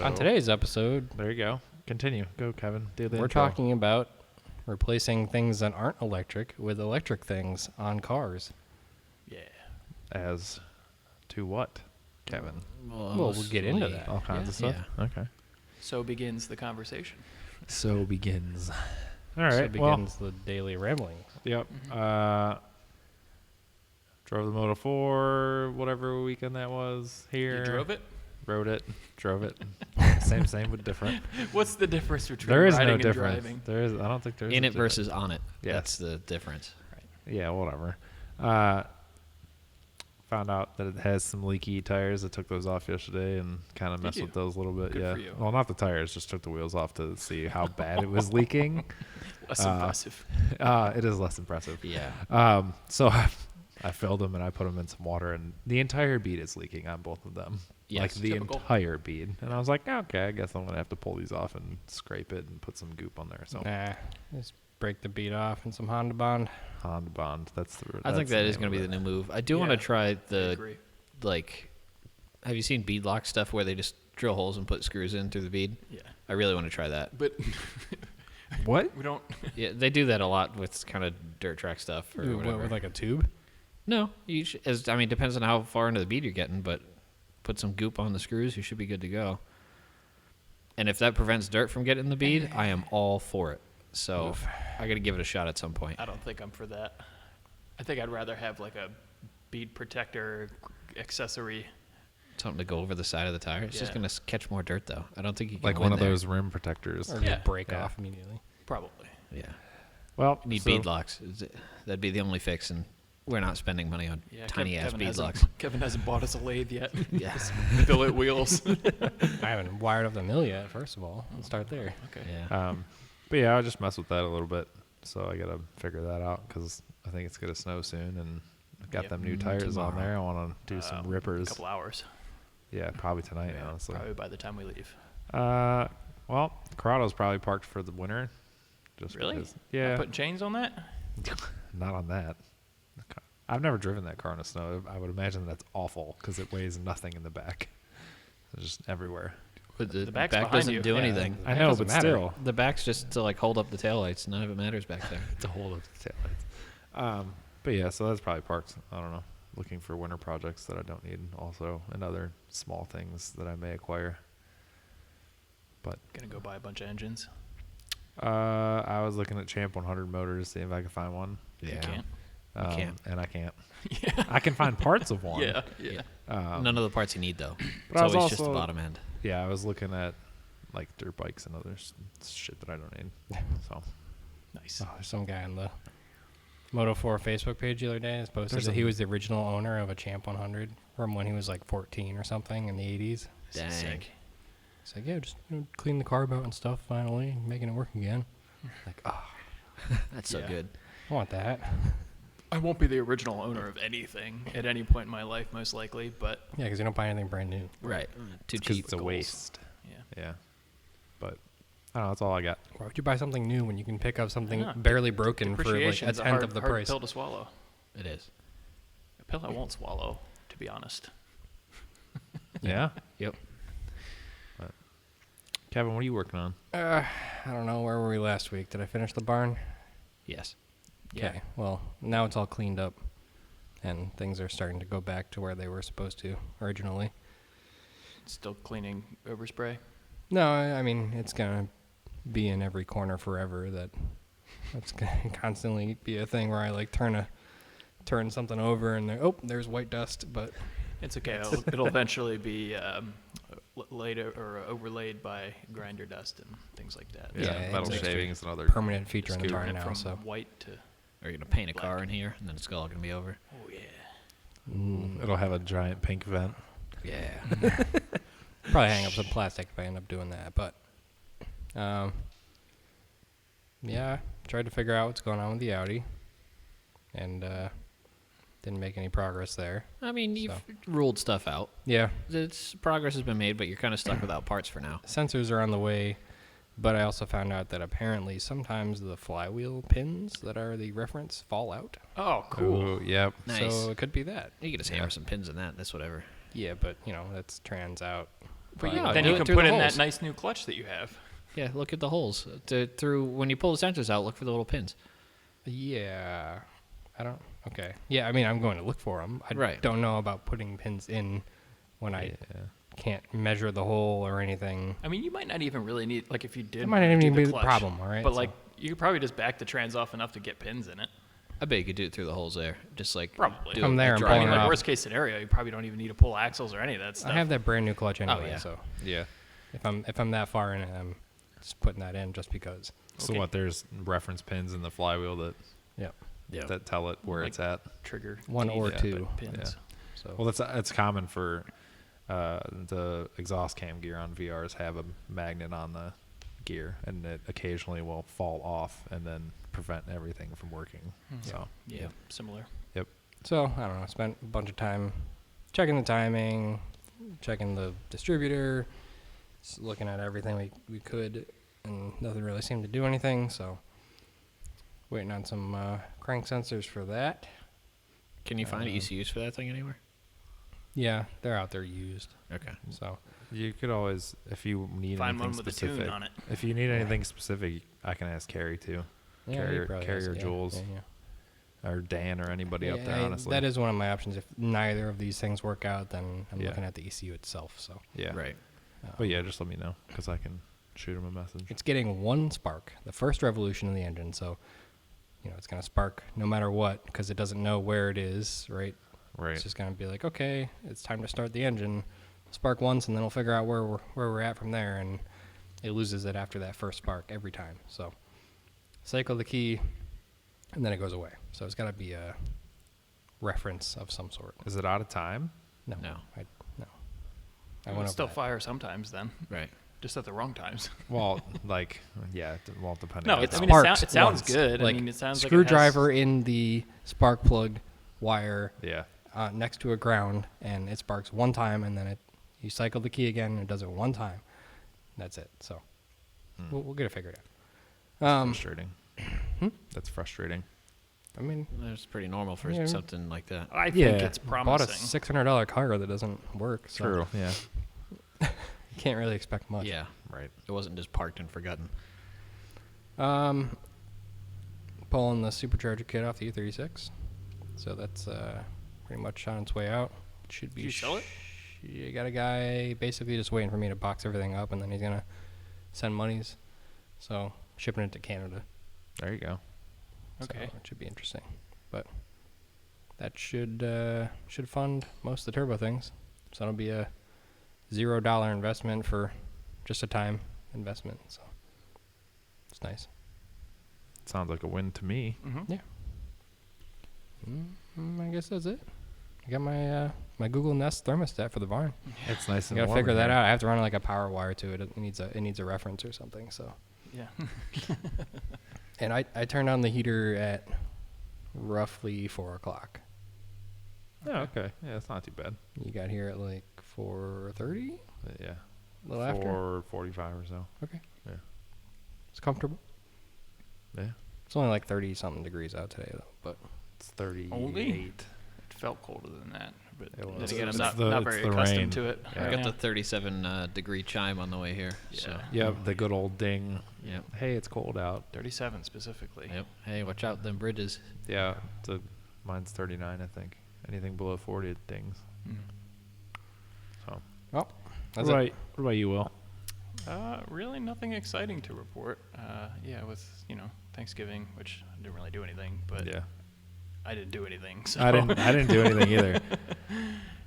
on today's episode, there you go. Continue. Go, Kevin. Do the we're intro. talking about replacing things that aren't electric with electric things on cars. Yeah. As to what, Kevin? Well, we'll get into that. All kinds of stuff? Yeah. Okay. So begins the conversation. So begins. All right. So begins the daily rambling. Yep. Mm-hmm. Drove the Moto 4, whatever weekend that was here. You drove it? Rode it. Drove it. same, but different. What's the difference between There is riding no and difference. driving? There is. I don't think there's In a it difference. versus on it. Yes. That's the difference. Right. Yeah, whatever. Found out that it has some leaky tires. I took those off yesterday and kind of messed you? with those a little bit. Good yeah. for you. Well, not the tires. Just took the wheels off to see how bad it was leaking. Less impressive. It is less impressive. Yeah. So I filled them and I put them in some water, and the entire bead is leaking on both of them. Yes, like the typical. entire bead. And I was like, okay, I guess I'm gonna have to pull these off and scrape it and put some goop on there. So Nah, just break the bead off and some Honda Bond. Honda Bond. That's the. I think that's that is name going to of be the it. new move. I do want to Yeah, try I the, agree. like, have you seen beadlock stuff where they just drill holes and put screws in through the bead? Yeah. I really want to try that. But What? we don't. Yeah, they do that a lot with kind of dirt track stuff or Ooh, whatever. with like a tube? No, depends on how far into the bead you're getting, but put some goop on the screws, you should be good to go. And if that prevents dirt from getting in the bead, I am all for it. So I got to give it a shot at some point. I don't think I'm for that. I think I'd rather have like a bead protector accessory. Something to go over the side of the tire. It's just Yeah. going to catch more dirt, though. I don't think you can Like win one of there. those rim protectors. Or Yeah. just break Yeah. off immediately? Probably. Yeah. Well, Need so- beadlocks. That'd be the only fix, and we're not spending money on Yeah. tiny-ass Kevin beadlocks. Kevin hasn't bought us a lathe yet. Yeah. Billet wheels. I haven't wired up the mill yet, first of all. Let's start there. Okay. Yeah. But yeah, I'll just mess with that a little bit. So I gotta figure that out because I think it's gonna snow soon, and I've got Yep. them new tires on Tomorrow. there. I want to do some A rippers. couple hours. Yeah, probably tonight, Yeah, honestly. probably by the time we leave. Well, Corrado's probably parked for the winter. Just Really? because- yeah. Putting chains on that? Not on that. I've never driven that car in the snow. I would imagine that's awful because it weighs nothing in the back. It's just everywhere. But the back's back behind doesn't you. do Yeah, anything. I That know, doesn't but matter. still. The back's just to like hold up the taillights. None of it matters back there. To hold up the taillights. But yeah, so that's probably parked. I don't know. Looking for winter projects that I don't need also, and other small things that I may acquire. But Gonna go buy a bunch of engines. I was looking at Champ 100 motors, see if I could find one. You can't. can't. And I can't. Yeah. I can find parts of one. Yeah. Yeah. Um, None of the parts you need though. but It's I was always just the also- bottom end. Yeah, I was looking at like dirt bikes and other shit that I don't need. So Nice. Oh, there's some guy on the Moto 4 Facebook page the other day that posted There's that a- he was the original owner of a Champ 100 from when he was like 14 or something in the 80s. Dang. Sick. He's like, yeah, just clean the carb out and stuff finally, making it work again. Like, oh, That's so Yeah. good. I want that. I won't be the original owner of anything at any point in my life, most likely, but Yeah, because you don't buy anything brand new. Right. Too because cheap. it's a goals. waste. yeah. Yeah. But I don't know. That's all I got. Why would you buy something new when you can pick up something know. barely broken for like a Depreciation's tenth of the hard price? pill to swallow. It is. A pill I won't swallow, to be honest. Yeah. Yep. Kevin, what are you working on? I don't know. Where were we last week? Did I finish the barn? Yes. Yeah. Okay. Well, now it's all cleaned up, and things are starting to go back to where they were supposed to originally. Still cleaning overspray. No, I mean it's gonna be in every corner forever. That's gonna constantly be a thing where I like turn something over and there's white dust. But It's okay. It'll eventually be later or overlaid by grinder dust and things like that. Yeah, metal it's like shavings and other. permanent feature in the Scooter barn It now. from So white to Are you gonna paint a Black. car in here, and then it's all gonna be over? oh yeah. It'll have a giant pink vent. Yeah. probably hang up some plastic if I end up doing that. But yeah, tried to figure out what's going on with the Audi, and didn't make any progress there. I mean, you've So. ruled stuff out. Yeah, Progress has been made, but you're kind of stuck without parts for now. sensors are on the way, but I also found out that apparently sometimes the flywheel pins that are the reference fall out. Oh, cool. Ooh, yep. Nice. So it could be that. You can just hammer some pins in that. That's whatever. Yeah, but that's trans out. But Yeah, then do you it can through put the in holes. that nice new clutch that you have. Yeah, look at the holes. Through when you pull the sensors out, look for the little pins. Yeah. I don't. Okay. Yeah, I mean, I'm going to look for them. I Right. don't know about putting pins in when I can't measure the hole or anything. I mean, you might not even really need, like, if you did That might not do even be the clutch, problem, all right? But, So- like, you could probably just back the trans off enough to get pins in it. I bet you could do it through the holes there. Just like Probably. do Come it there like and I pull mean, it like, off. worst case scenario, you probably don't even need to pull axles or any of that stuff. I have that brand new clutch anyway, yeah. so Yeah. if I'm that far in it, I'm just putting that in just because. So Okay. what? There's reference pins in the flywheel that Yep. that tell it where Like- it's at. Trigger. One or teeth, two. but pins. Yeah. So Well, it's common for the exhaust cam gear on VRs have a magnet on the gear, and it occasionally will fall off and then prevent everything from working. So Yeah, similar. So I don't know. I spent a bunch of time checking the timing, checking the distributor, just looking at everything we could, and nothing really seemed to do anything. So waiting on some crank sensors for that. Can you find ECUs for that thing anywhere? Yeah, they're out there used. Okay. So you could always, if you need Find anything one with a specific, tune on it. if you need anything specific, I can ask Carrie too, yeah, Carrier- he probably Carrier has, Jules. Yeah. or Dan, or anybody up there. Yeah, Honestly, that is one of my options. If neither of these things work out, then I'm Yeah. looking at the ECU itself. So yeah. Right. But yeah, just let me know because I can shoot him a message. it's getting one spark, the first revolution in the engine. So it's going to spark no matter what because it doesn't know where it is, right? Right. It's just going to be like, okay, it's time to start the engine. Spark once, and then we'll figure out where we're at from there. And it loses it after that first spark every time. So cycle the key, and then it goes away. So it's got to be a reference of some sort. Is it out of time? No. No. I It went would over still that. fire sometimes then, Right. just at the wrong times. Well, like, yeah, well, depending. No, on it's, I how- mean, it, Sparks it sounds once. good. Like I mean, it sounds screwdriver like in the spark plug wire yeah. next to a ground, and it sparks one time, and then you cycle the key again, and it does it one time. That's it. So we'll get it figured out. Frustrating. That's frustrating. I mean, That's pretty normal for Yeah. something like that. I think Yeah. it's bought a promising. $600 car that doesn't work. So True. Yeah. You can't really expect much. Yeah. Right. It wasn't just parked and forgotten. Pulling the supercharger kit off the E36. So that's pretty much on its way out. Should be. Did you sell it? You got a guy basically just waiting for me to box everything up, and then he's gonna send monies. So shipping it to Canada. There you go. Okay. So it should be interesting, but that should fund most of the turbo things. So it'll be a $0 investment for just a time investment. So it's nice. Sounds like a win to me. Mm-hmm. I guess that's it. I got my my Google Nest thermostat for the barn. It's nice I and gotta warm figure in that here. out. I have to run like a power wire to it. It needs a reference or something. So, Yeah. and I turned on the heater at roughly 4 o'clock. Yeah. Okay. Yeah, it's not too bad. You got here at like 4:30, Yeah. a little after. 4:45 or so. Okay. Yeah. It's comfortable. Yeah. It's only like 30 something degrees out today though. But It's 38. Only? It felt colder than that, but It then was. again, I'm It's not, the- not it's very the accustomed rain. to it. Yeah. I right got the now. 37 degree chime on the way here. So. Yeah. Yep. The good old ding. Yep. Hey, it's cold out. 37 specifically. Yep. Hey, watch out them bridges. Yeah. Mine's 39, I think. Anything below 40, it dings. Mhm. So. well, that's What it. about you, Will? Really nothing exciting to report. Yeah, with, Thanksgiving, which I didn't really do anything, but Yeah. I didn't do anything. So I didn't do anything either.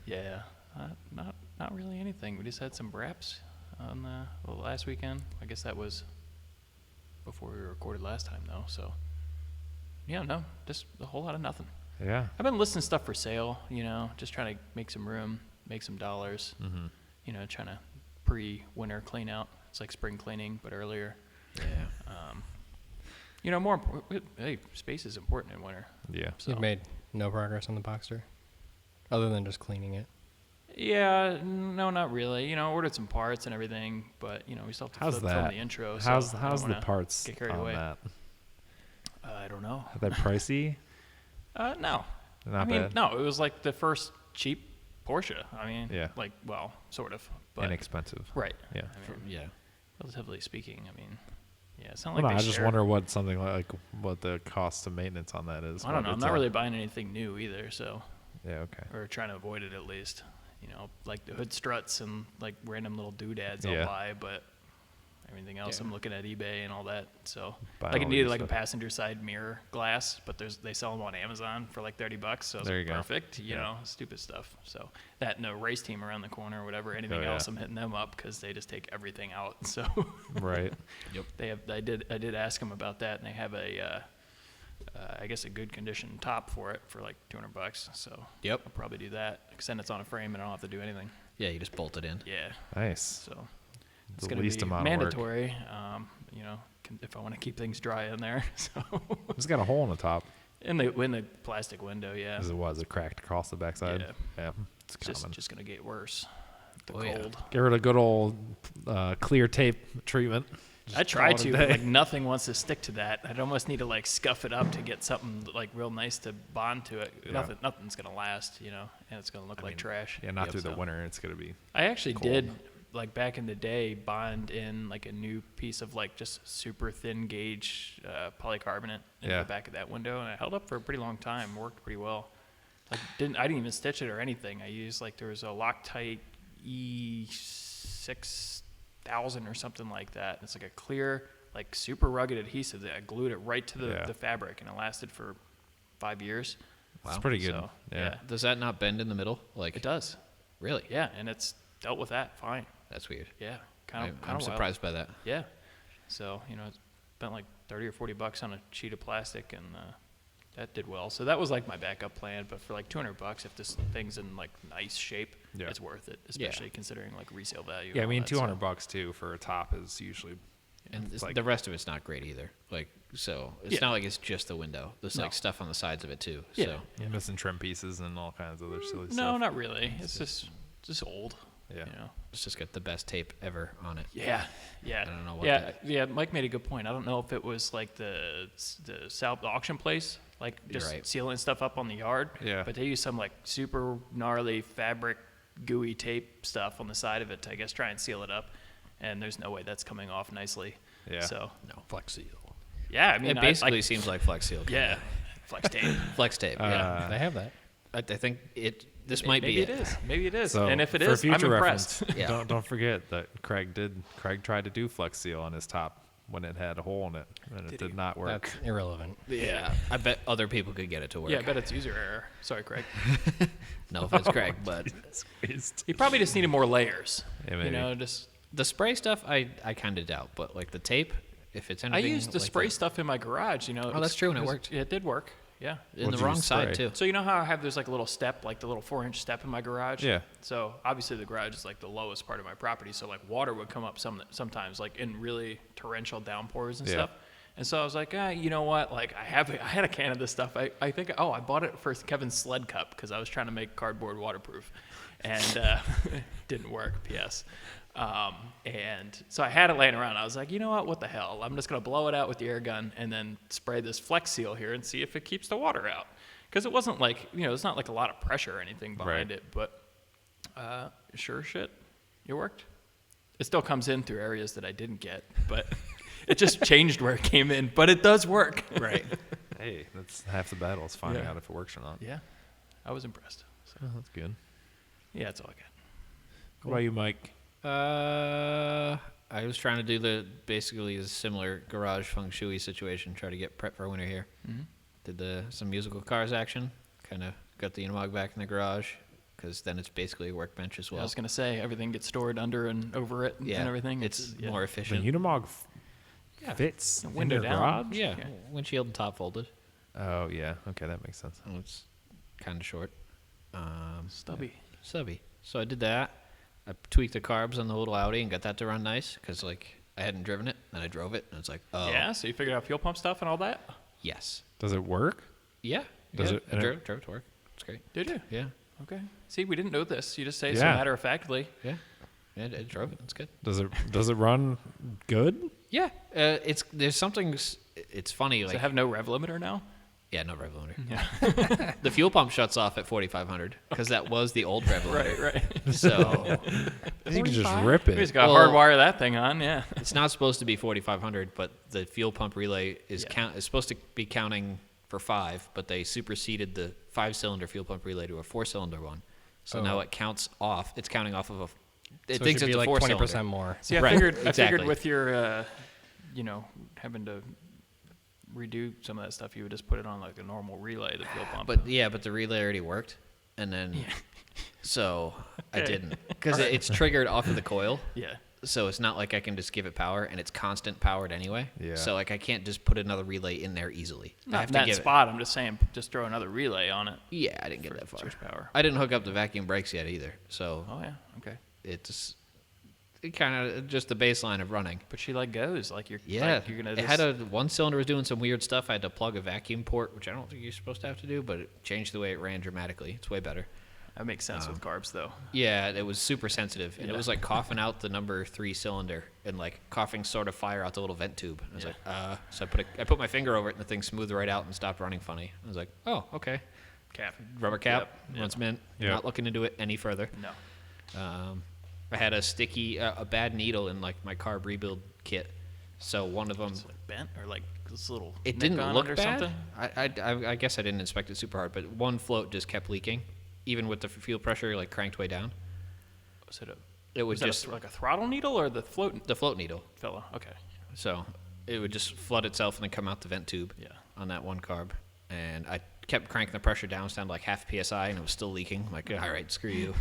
Yeah, not really anything. We just had some braps on the last weekend. I guess that was before we recorded last time, though. So yeah, no, just a whole lot of nothing. Yeah. I've been listing stuff for sale. Just trying to make some room, make some dollars. Mm-hmm. Trying to pre-winter clean out. It's like spring cleaning, but earlier. Yeah. More important. Hey, space is important in winter. Yeah. So You've made no progress on the Boxster, other than just cleaning it. yeah, no, not really. Ordered some parts and everything, but we still have to How's film that? the intro. So How's I don't the wanna parts get carried on away. that? I don't know. Are they pricey? No. Not I mean, bad. no. It was like the first cheap Porsche. I mean, Yeah. like, well, sort of, but Inexpensive. right. Yeah. I mean, Yeah. relatively speaking, I mean, yeah, it's not Well, like no, they I just share. wonder what something like what the cost of maintenance on that is. I don't know. what I'm it's not a- really buying anything new either, so Yeah. Okay. or trying to avoid it at least. You know, like the hood struts and like random little doodads Yeah. I'll buy, but everything else Yeah. I'm looking at eBay and all that. So Buying like it all needed new like a stuff. passenger side mirror glass, but they sell them on Amazon for like $30. So it's There like you go. perfect. You Yeah. know, stupid stuff. So that and the race team around the corner or whatever, anything Oh, yeah. else, I'm hitting them up because they just take everything out. So Right. they have. I did ask them about that, and they have a. I guess a good condition top for it for like $200. So Yep. I'll probably do that. Because then it's on a frame and I don't have to do anything. Yeah, you just bolt it in. Yeah. Nice. So it's The going to least be amount of work. mandatory. You know, if I want to keep things dry in there. So It's got a hole in the top. in the plastic window, yeah. As it was, it cracked across the backside. Yeah. Yeah. It's It's common. just going to get worse. The Oh, yeah. cold. Get rid of good old clear tape treatment. I tried call it to, a but day. like nothing wants to stick to that. I'd almost need to like scuff it up to get something like real nice to bond to it. Yeah. Nothing's gonna last, you know, and it's gonna look like trash. Yeah, not Yep, through the so. winter. It's gonna be. I actually cold. did like back in the day bond in like a new piece of like just super thin gauge polycarbonate in Yeah. the back of that window, and it held up for a pretty long time. Worked pretty well. Like I didn't even stitch it or anything. I used like there was a Loctite E6000 or something like that. It's like a clear, like super rugged adhesive that I glued it right to Yeah. the fabric, and it lasted for 5 years. It's Wow. pretty good. So, yeah. Does that not bend in the middle? Like It does. Really? Yeah, and it's dealt with that fine. That's weird. Yeah, kind of. I'm surprised by that. Yeah. So, you know, I spent like 30 or 40 bucks on a sheet of plastic, and that did well. So that was like my backup plan. But for like $200, if this thing's in like nice shape, Yeah. it's worth it, especially considering like resale value. Yeah, I and all mean, that, $200 too for a top is usually. And It's like- the rest of it's not great either. Like, so it's Yeah. not like it's just the window. There's No. like stuff on the sides of it too. Yeah. So You're missing trim pieces and all kinds of other silly No, stuff. not really. It's just old. Yeah. You know. it's just got the best tape ever on it. Yeah. Yeah. I don't know what Yeah. that- Yeah. Mike made a good point. I don't know if it was like the auction place, like You're just right. sealing stuff up on the yard. Yeah. But they use some like super gnarly fabric gooey tape stuff on the side of it to, I guess, try and seal it up. And there's no way that's coming off nicely. Yeah. So No, Flex Seal. yeah, I mean, It basically seems like Flex Seal. yeah, flex tape. Flex tape. Yeah. They have that. I think this might Maybe be it is. Maybe it is. So And if it for is, I'm future impressed. reference, Yeah. don't forget that Craig tried to do Flex Seal on his top when it had a hole in it, and it did not work. That's irrelevant. Yeah. I bet other people could get it to work. Yeah, I bet it's user error. Sorry, Craig. No offense, Craig, but He probably just needed more layers. Yeah, You maybe. know, just the spray stuff I kind of doubt. But like the tape, if it's I anything, used the like spray that- stuff in my garage. You know. Oh, that's true, and it worked. Yeah, it did work. Yeah. in What'd the you wrong side spray? too. So you know how I have there's like a little step, like the little 4-inch step in my garage. Yeah. So obviously the garage is like the lowest part of my property. So like water would come up sometimes, like in really torrential downpours and Yeah. stuff. And so I was like, you know what? Like I had a can of this stuff. I think I bought it for Kevin's sled cup because I was trying to make cardboard waterproof, and didn't work. P.S. And so I had it laying around. I was like, you know what the hell? I'm just gonna blow it out with the air gun and then spray this Flex Seal here and see if it keeps the water out. Because it wasn't like, you know, it's not like a lot of pressure or anything behind Right. it, but sure shit, it worked. It still comes in through areas that I didn't get, but it just changed where it came in. But it does work. Right. Hey, that's half the battle is finding Yeah. out if it works or not. Yeah, I was impressed. So, Oh, that's good. yeah, that's all I got. What about you, Mike? I was trying to do basically a similar garage feng shui situation, try to get prep for winter here. Mm-hmm. Did some musical cars action, kind of got the Unimog back in the garage, because then it's basically a workbench as I well. was gonna say everything gets stored under and over it Yeah, and everything. It's yeah. more The efficient. Unimog Yeah. fits in Window your down. garage? Yeah, Yeah. windshield and top folded. Oh yeah. Okay, that makes sense. And it's kind of short. Stubby. Subby. So I did that. I tweaked the carbs on the little Audi and got that to run nice, because like I hadn't driven it, and I drove it, and it's like, oh, Yeah. So you figured out fuel pump stuff and all that. yes, Does it work? yeah. Does yeah. it- I and drove it to work. It's great. Did you? Yeah, Okay. See, we didn't know this. You just say so Yeah. matter of factly. yeah. It drove it. It's good. Does it run good? Yeah, there's something. It's funny. Does Like it have no rev limiter now? Yeah, no Revolutioner. Yeah. The fuel pump shuts off at 4,500 because that was the old Revolutioner. right. So You can just rip We it. just got to Well- hardwire that thing on. Yeah. it's not supposed to be 4,500, but the fuel pump relay is Yeah. is supposed to be counting for 5, but they superseded the 5-cylinder fuel pump relay to a 4-cylinder one. So now it counts off. It's counting off of a. It So thinks should it's be a like 4-cylinder. 20% more. See, I Right, figured exactly. with your, having to redo some of that stuff, you would just put it on like a normal relay, the fuel pump. But the relay already worked, and then so I Okay. didn't because it's triggered off of the coil. yeah. So it's not like I can just give it power, and it's constant powered anyway. Yeah. So like I can't just put another relay in there easily. I Not have in to that give spot. I'm just saying, just throw another relay on it. Yeah, I didn't get for that far. switch power. I didn't hook up the vacuum brakes yet either. So Oh yeah. Okay. it kind of just the baseline of running. But she like goes like you're. Yeah, Like, you're gonna. it had a one cylinder was doing some weird stuff. I had to plug a vacuum port, which I don't think you're supposed to have to do, but it changed the way it ran dramatically. It's way better. That makes sense with carbs though. Yeah, it was super sensitive, and Yeah. it was like coughing out the number 3 cylinder and like coughing sort of fire out the little vent tube. I was like, so I put my finger over it, and the thing smoothed right out and stopped running funny. I was like, oh, okay. Cap. Rubber cap, Yep. once mint. Yep. Not looking to do it any further. No. I had a a bad needle in like my carb rebuild kit, so one of them. It's like bent or like this little. It nick didn't on look it or bad. something. I guess I didn't inspect it super hard, but one float just kept leaking, even with the fuel pressure like cranked way down. Was it a? It would Was that just like a throttle needle or the float the float needle. fella? Okay. So it would just flood itself and then come out the vent tube Yeah. on that one carb. And I kept cranking the pressure down, down to like half PSI, and it was still leaking. I'm like, all right, screw you.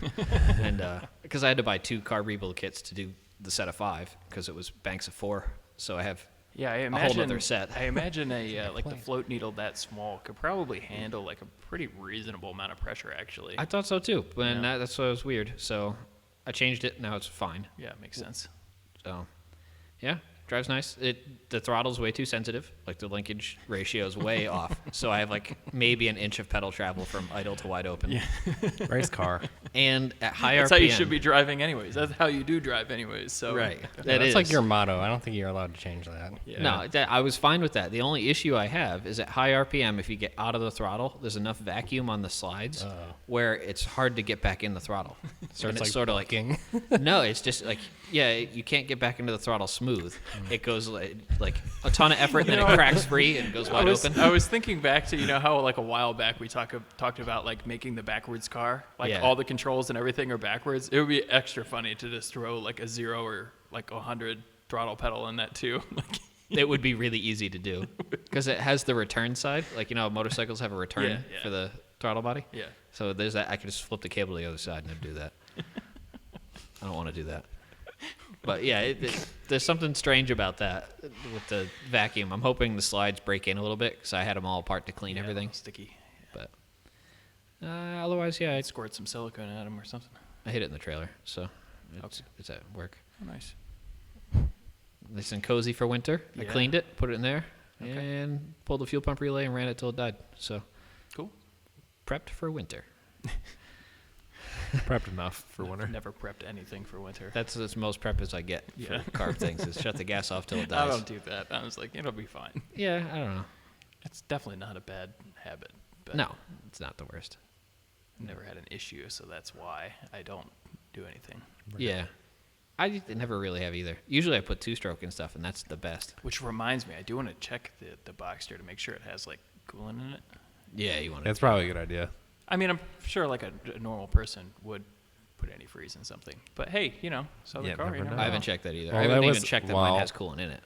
And because I had to buy 2 carb rebuild kits to do the set of 5 because it was banks of 4. So I have Yeah, I whole imagine. nother set. I imagine a like the float needle that small could probably handle like a pretty reasonable amount of pressure actually. I thought so too, but Yeah. that's what was weird. So I changed it. Now it's fine. Yeah, it makes sense. So yeah, drives nice. The throttle's way too sensitive. Like the linkage ratio is way off. So I have like maybe an inch of pedal travel from idle to wide open. Yeah. Race car. And at high That's RPM. how you should be driving anyways. That's how you do drive anyways. So Right. Yeah, That that's like is. your motto. I don't think you're allowed to change that. Yeah. No, I was fine with that. The only issue I have is at high RPM, if you get out of the throttle, there's enough vacuum on the slides where it's hard to get back in the throttle. So And it's like sort of like bucking. no, it's just like you can't get back into the throttle smooth. It goes like a ton of effort, and then it cracks free and goes wide open. I was thinking back to how like a while back we talked about like making the backwards car, like Yeah. all the controls and everything are backwards. It would be extra funny to just throw like a 0 or like 100 throttle pedal in that too. Like, It would be really easy to do because it has the return side. Like motorcycles have a return Yeah, yeah. for the throttle body. yeah. So there's that. I could just flip the cable to the other side and it'd do that. I don't want to do that. But yeah, there's something strange about that with the vacuum. I'm hoping the slides break in a little bit because I had them all apart to clean Yeah, everything. sticky. But otherwise, yeah, Squirt some silicone at them or something. I hit it in the trailer, so Okay. it's at work. Oh, nice. Nice and cozy for winter. I Yeah. cleaned it, put it in there, Okay. and pulled the fuel pump relay and ran it till it died. So Cool. prepped for winter. Prepped enough for winter. Never prepped anything for winter. That's as most prep as I get Yeah. for carb things is shut the gas off till it I dies. don't do that. I was like, it'll be fine. Yeah, I don't know. It's definitely not a bad habit. But No, it's not the worst. never had an issue, so that's why I don't do anything. Yeah. I never really have either. Usually I put 2-stroke and stuff, and that's the best. Which reminds me, I do want to check the Boxster to make sure it has like coolant in it. Yeah, you want That's probably a good idea. I mean, I'm sure like a normal person would put antifreeze in something, but hey, so the Yeah, car. never You never know. I haven't know. checked that either. Well, I haven't that even was- checked that well- mine has coolant in it.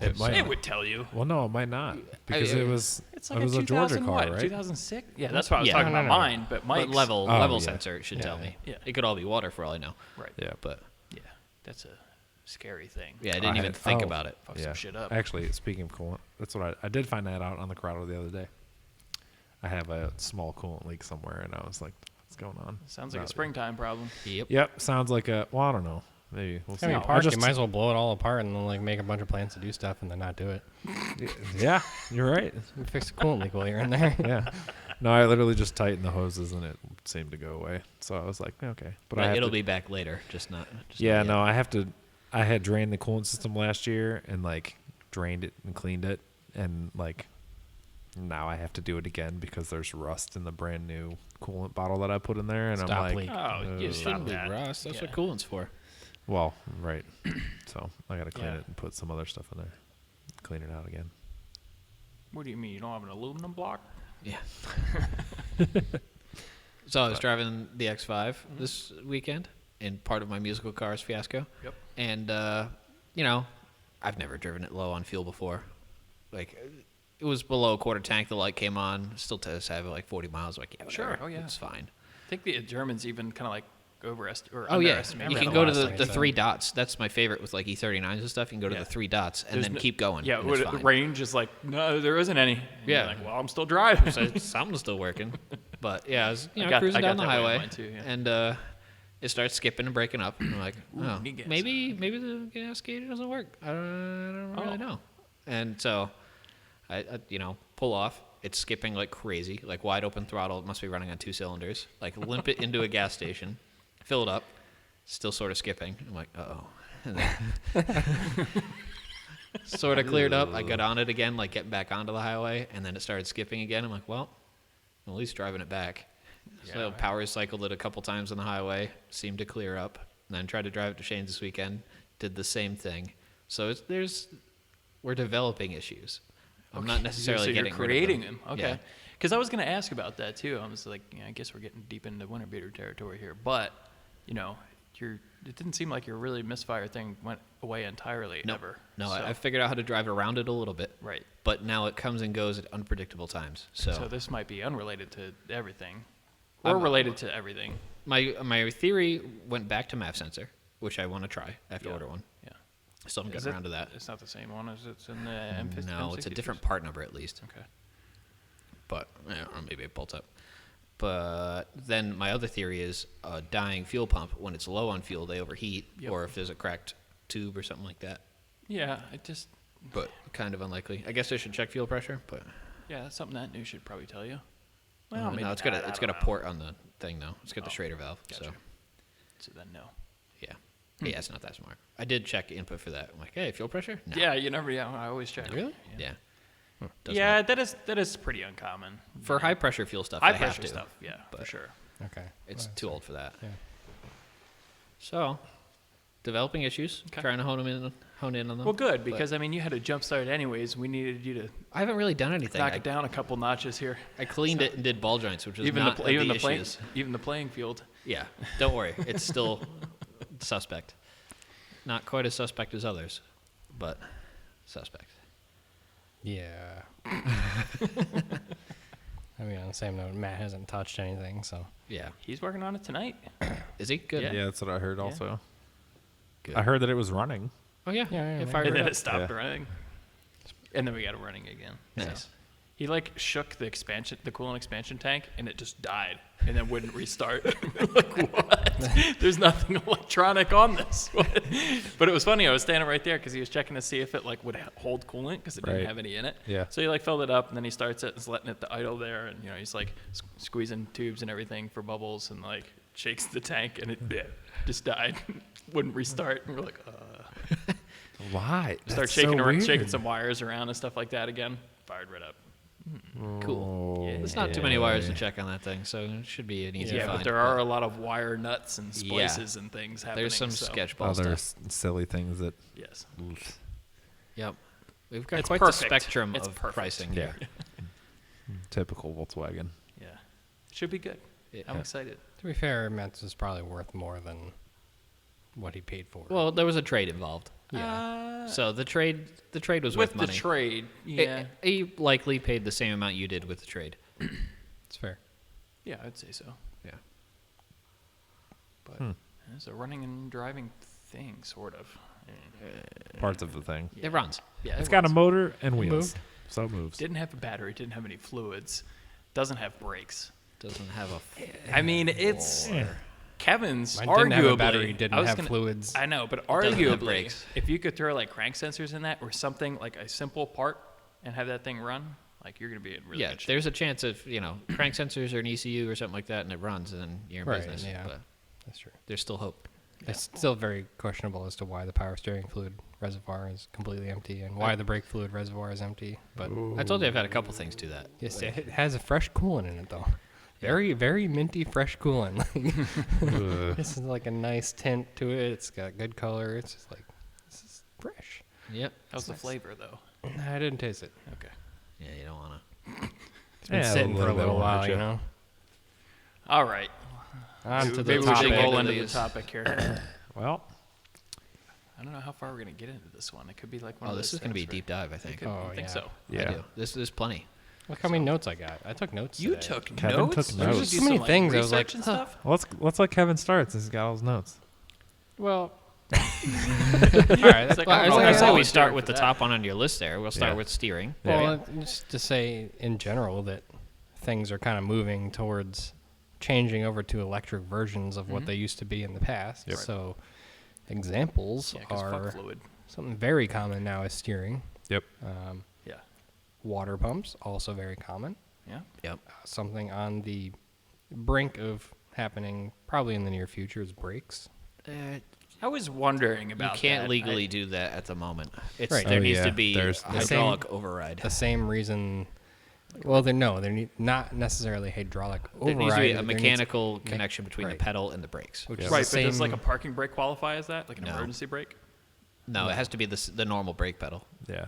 It might. It would tell you. Well, no, it might not because it was. It's like it was a a Georgia 2000 car, what, right? 2006. Yeah, that's what I was Yeah. talking No, about. no, no. Mine, but But Mike's level Oh, yeah. sensor it should tell me. Yeah. It could all be water for all I know. Right. Yeah. But Yeah, that's a scary thing. yeah, I didn't even think about it. Fuck some shit up. Actually, speaking of coolant, that's what I did find that out on the Corrado the other day. I have a small coolant leak somewhere, and I was like, "What's going on?" Sounds like a Not- springtime problem. Yep. Yep, sounds like a. Well, I don't know. Maybe we'll see. I mean, I park, just, you might as well blow it all apart and then like make a bunch of plans to do stuff and then not do it. Yeah, you're right. You fix the coolant leak while you're in there. Yeah. No, I literally just tightened the hoses, and it seemed to go away. So I was like, okay, but I have it'll to, be back later, just not. Just Yeah, not yet. no, I have to. I had drained the coolant system last year and like drained it and cleaned it and like Now I have to do it again because there's rust in the brand new coolant bottle that I put in there, and Stop I'm like, leak. Oh, you "Ugh." shouldn't be Rust. That's Yeah. what coolant's for. Well, right. So I got to clean Yeah. it and put some other stuff in there. Clean it out again. What do you mean? You don't have an aluminum block? Yeah. So I was driving the X5 this weekend in part of my musical cars fiasco. Yep. And, I've never driven it low on fuel before. Like, it was below a quarter tank. The light came on. Still does have like 40 miles. Like, yeah, Sure. whatever. Oh, yeah. It's fine. I think the Germans even kind of like Oh, yeah. underestimate. You read can the go to last the thing, so- 3 dots. That's my favorite with like E39s and stuff. You can go to Yeah. the 3 dots and There's then no- keep going. Yeah, and it's the fine. range is like, no, there isn't any. And you're Yeah. like, well, I'm still driving. So something's still working. But yeah, I was I cruising got down the that way on highway, mine too, yeah. and it starts skipping and breaking up. And I'm like, oh, need gas. maybe the gas gauge doesn't work. I don't really know. And so I pull off. It's skipping like crazy, like wide open throttle. It must be running on 2 cylinders. Like limp it into a gas station, fill it up, still sort of skipping. I'm like, sort of cleared up. I got on it again, like getting back onto the highway, and then it started skipping again. I'm like, well, I'm at least driving it back. So power cycled it a couple times on the highway, seemed to clear up, and then tried to drive it to Shane's this weekend, did the same thing. So we're developing issues. I'm not necessarily so getting you're creating rid of them. Okay. Yeah. Because I was going to ask about that too. I was like, I guess we're getting deep into winter beater territory here, but it didn't seem like your really misfire thing went away entirely ever. No, So, I figured out how to drive around it a little bit. Right. But now it comes and goes at unpredictable times. So this might be unrelated to everything, or related to everything. My theory went back to MAF sensor, which I want to try. I have to Yeah. order one. Yeah. Still haven't Is gotten around to that. It's not the same one as it's in the M50. No, it's a M60s? different part number at least. Okay. But or maybe it bolts up. But then my other theory is a dying fuel pump. When it's low on fuel, they overheat, Yep. or if there's a cracked tube or something like that. Yeah, I just But kind of unlikely. I guess I should check fuel pressure, but that's something that new should probably tell you. no, it's got a port on the thing though. It's got the Schrader valve. Gotcha. So then no. So yeah, it's not that smart. I did check input for that. I'm like, hey, fuel pressure? No. Yeah, you never. Yeah, I always check. Really? Yeah. Does Yeah, not. that is pretty uncommon. For high pressure fuel stuff, High I have pressure to. stuff. Yeah, for but sure. Okay. It's Well, too old for that. Yeah. So, developing issues, Okay. trying to hone in on them. Well, good but because I mean you had a jump start anyways. We needed you to I haven't really done anything. knock I, it down a couple notches here. I cleaned it and did ball joints, which was not even the the playing issues. even the playing field. Yeah, don't worry. It's still suspect. Not quite as suspect as others, but suspect. Yeah. I mean, on the same note, Matt hasn't touched anything, so. Yeah. He's working on it tonight. Is he? Good. Yeah. Yeah, that's what I heard also. Good. I heard that it was running. Oh, yeah. Yeah, It yeah, fired And it then up. it stopped Yeah. running. And then we got it running again. Nice. He like shook the coolant expansion tank, and it just died, and then wouldn't restart. Like what? There's nothing electronic on this. But it was funny. I was standing right there because he was checking to see if it like would hold coolant because it didn't Right. have any in it. Yeah. So he like filled it up, and then he starts it, and is letting it to idle there, and he's like squeezing tubes and everything for bubbles, and like shakes the tank, and it just died. Wouldn't restart, and we're like, Why? start That's shaking so around, weird. shaking some wires around and stuff like that again. Fired right up. Cool. Yeah. There's not too many wires to check on that thing, so it should be an easy Yeah, find. but there are a lot of wire nuts and splices and things happening. There's some so, sketch ball Other stuff. silly things that. Yes. Yep. We've got It's quite perfect. the spectrum It's of perfect. pricing Yeah. here. Typical Volkswagen. Yeah. Should be good. Yeah. I'm excited. To be fair, Matt's is probably worth more than what he paid for. Well, there was a trade involved. yeah. So the trade was With worth the money. trade, yeah. He likely paid the same amount you did with the trade. It's fair. Yeah, I'd say so. Yeah. But it's a running and driving thing, sort of. Parts of the thing. Yeah. It runs. Yeah, It's it got a runs. motor and wheels. moved. So it moves. Didn't have a battery, didn't have any fluids, doesn't have brakes. Doesn't have a. I mean, it's Kevin's Mine arguably didn't have a battery, I didn't was have gonna- fluids. I know, but doesn't have arguably, brakes. if you could throw like crank sensors in that or something like a simple part and have that thing run, like you're gonna be in really Yeah, good shape. there's a chance if crank sensors or an ECU or something like that, and it runs, and then you're in Right, business. yeah. But That's true. there's still hope. It's still very questionable as to why the power steering fluid reservoir is completely empty and why the brake fluid reservoir is empty. But I told you I've had a couple things do that. yes, it has a fresh coolant in it though. Very, very minty fresh coolant. This is like a nice tint to it. It's got good color. It's just like, this is fresh. Yep. How's the flavor though? I didn't taste it. Okay. Yeah, you don't want to. It's been sitting for a little while, you know. All right. On to the Maybe we should topic. roll into the topic here. Well, I don't know how far we're gonna get into this one. It could be like one Oh, of this those is going to be a things deep dive, I where- think. Could, Oh, I think yeah. so. yeah. I do. There's plenty. Look how many notes I got. I took notes You today. took Kevin notes. took Did notes. you There's do so many some, things, I was research like, and huh. stuff. let's let Kevin start since he's got all his notes. Well, all right. It's like, Well, I as don't know I how said, we volunteered start for with the that. top one on your list there. We'll start Yeah. with steering. Well, just to say in general that things are kind of moving towards changing over to electric versions of what they used to be in the past. Yep. So examples Yeah, 'cause fuck are fluid. something very common now is steering. Yep. Yeah. Water pumps, also very common. Yeah. Yep. Something on the brink of happening probably in the near future is brakes. I was wondering You about can't that. legally do that at the moment. It's Right. There Oh, needs yeah. to be There's a the hydraulic override. The same reason. Well, they're not necessarily hydraulic There override. needs to be a there needs- mechanical connection between right. the pedal and the brakes. which Yeah. is Right, the but does same- like a parking brake qualify as that? Like an No. emergency brake? No, it has to be the normal brake pedal. Yeah.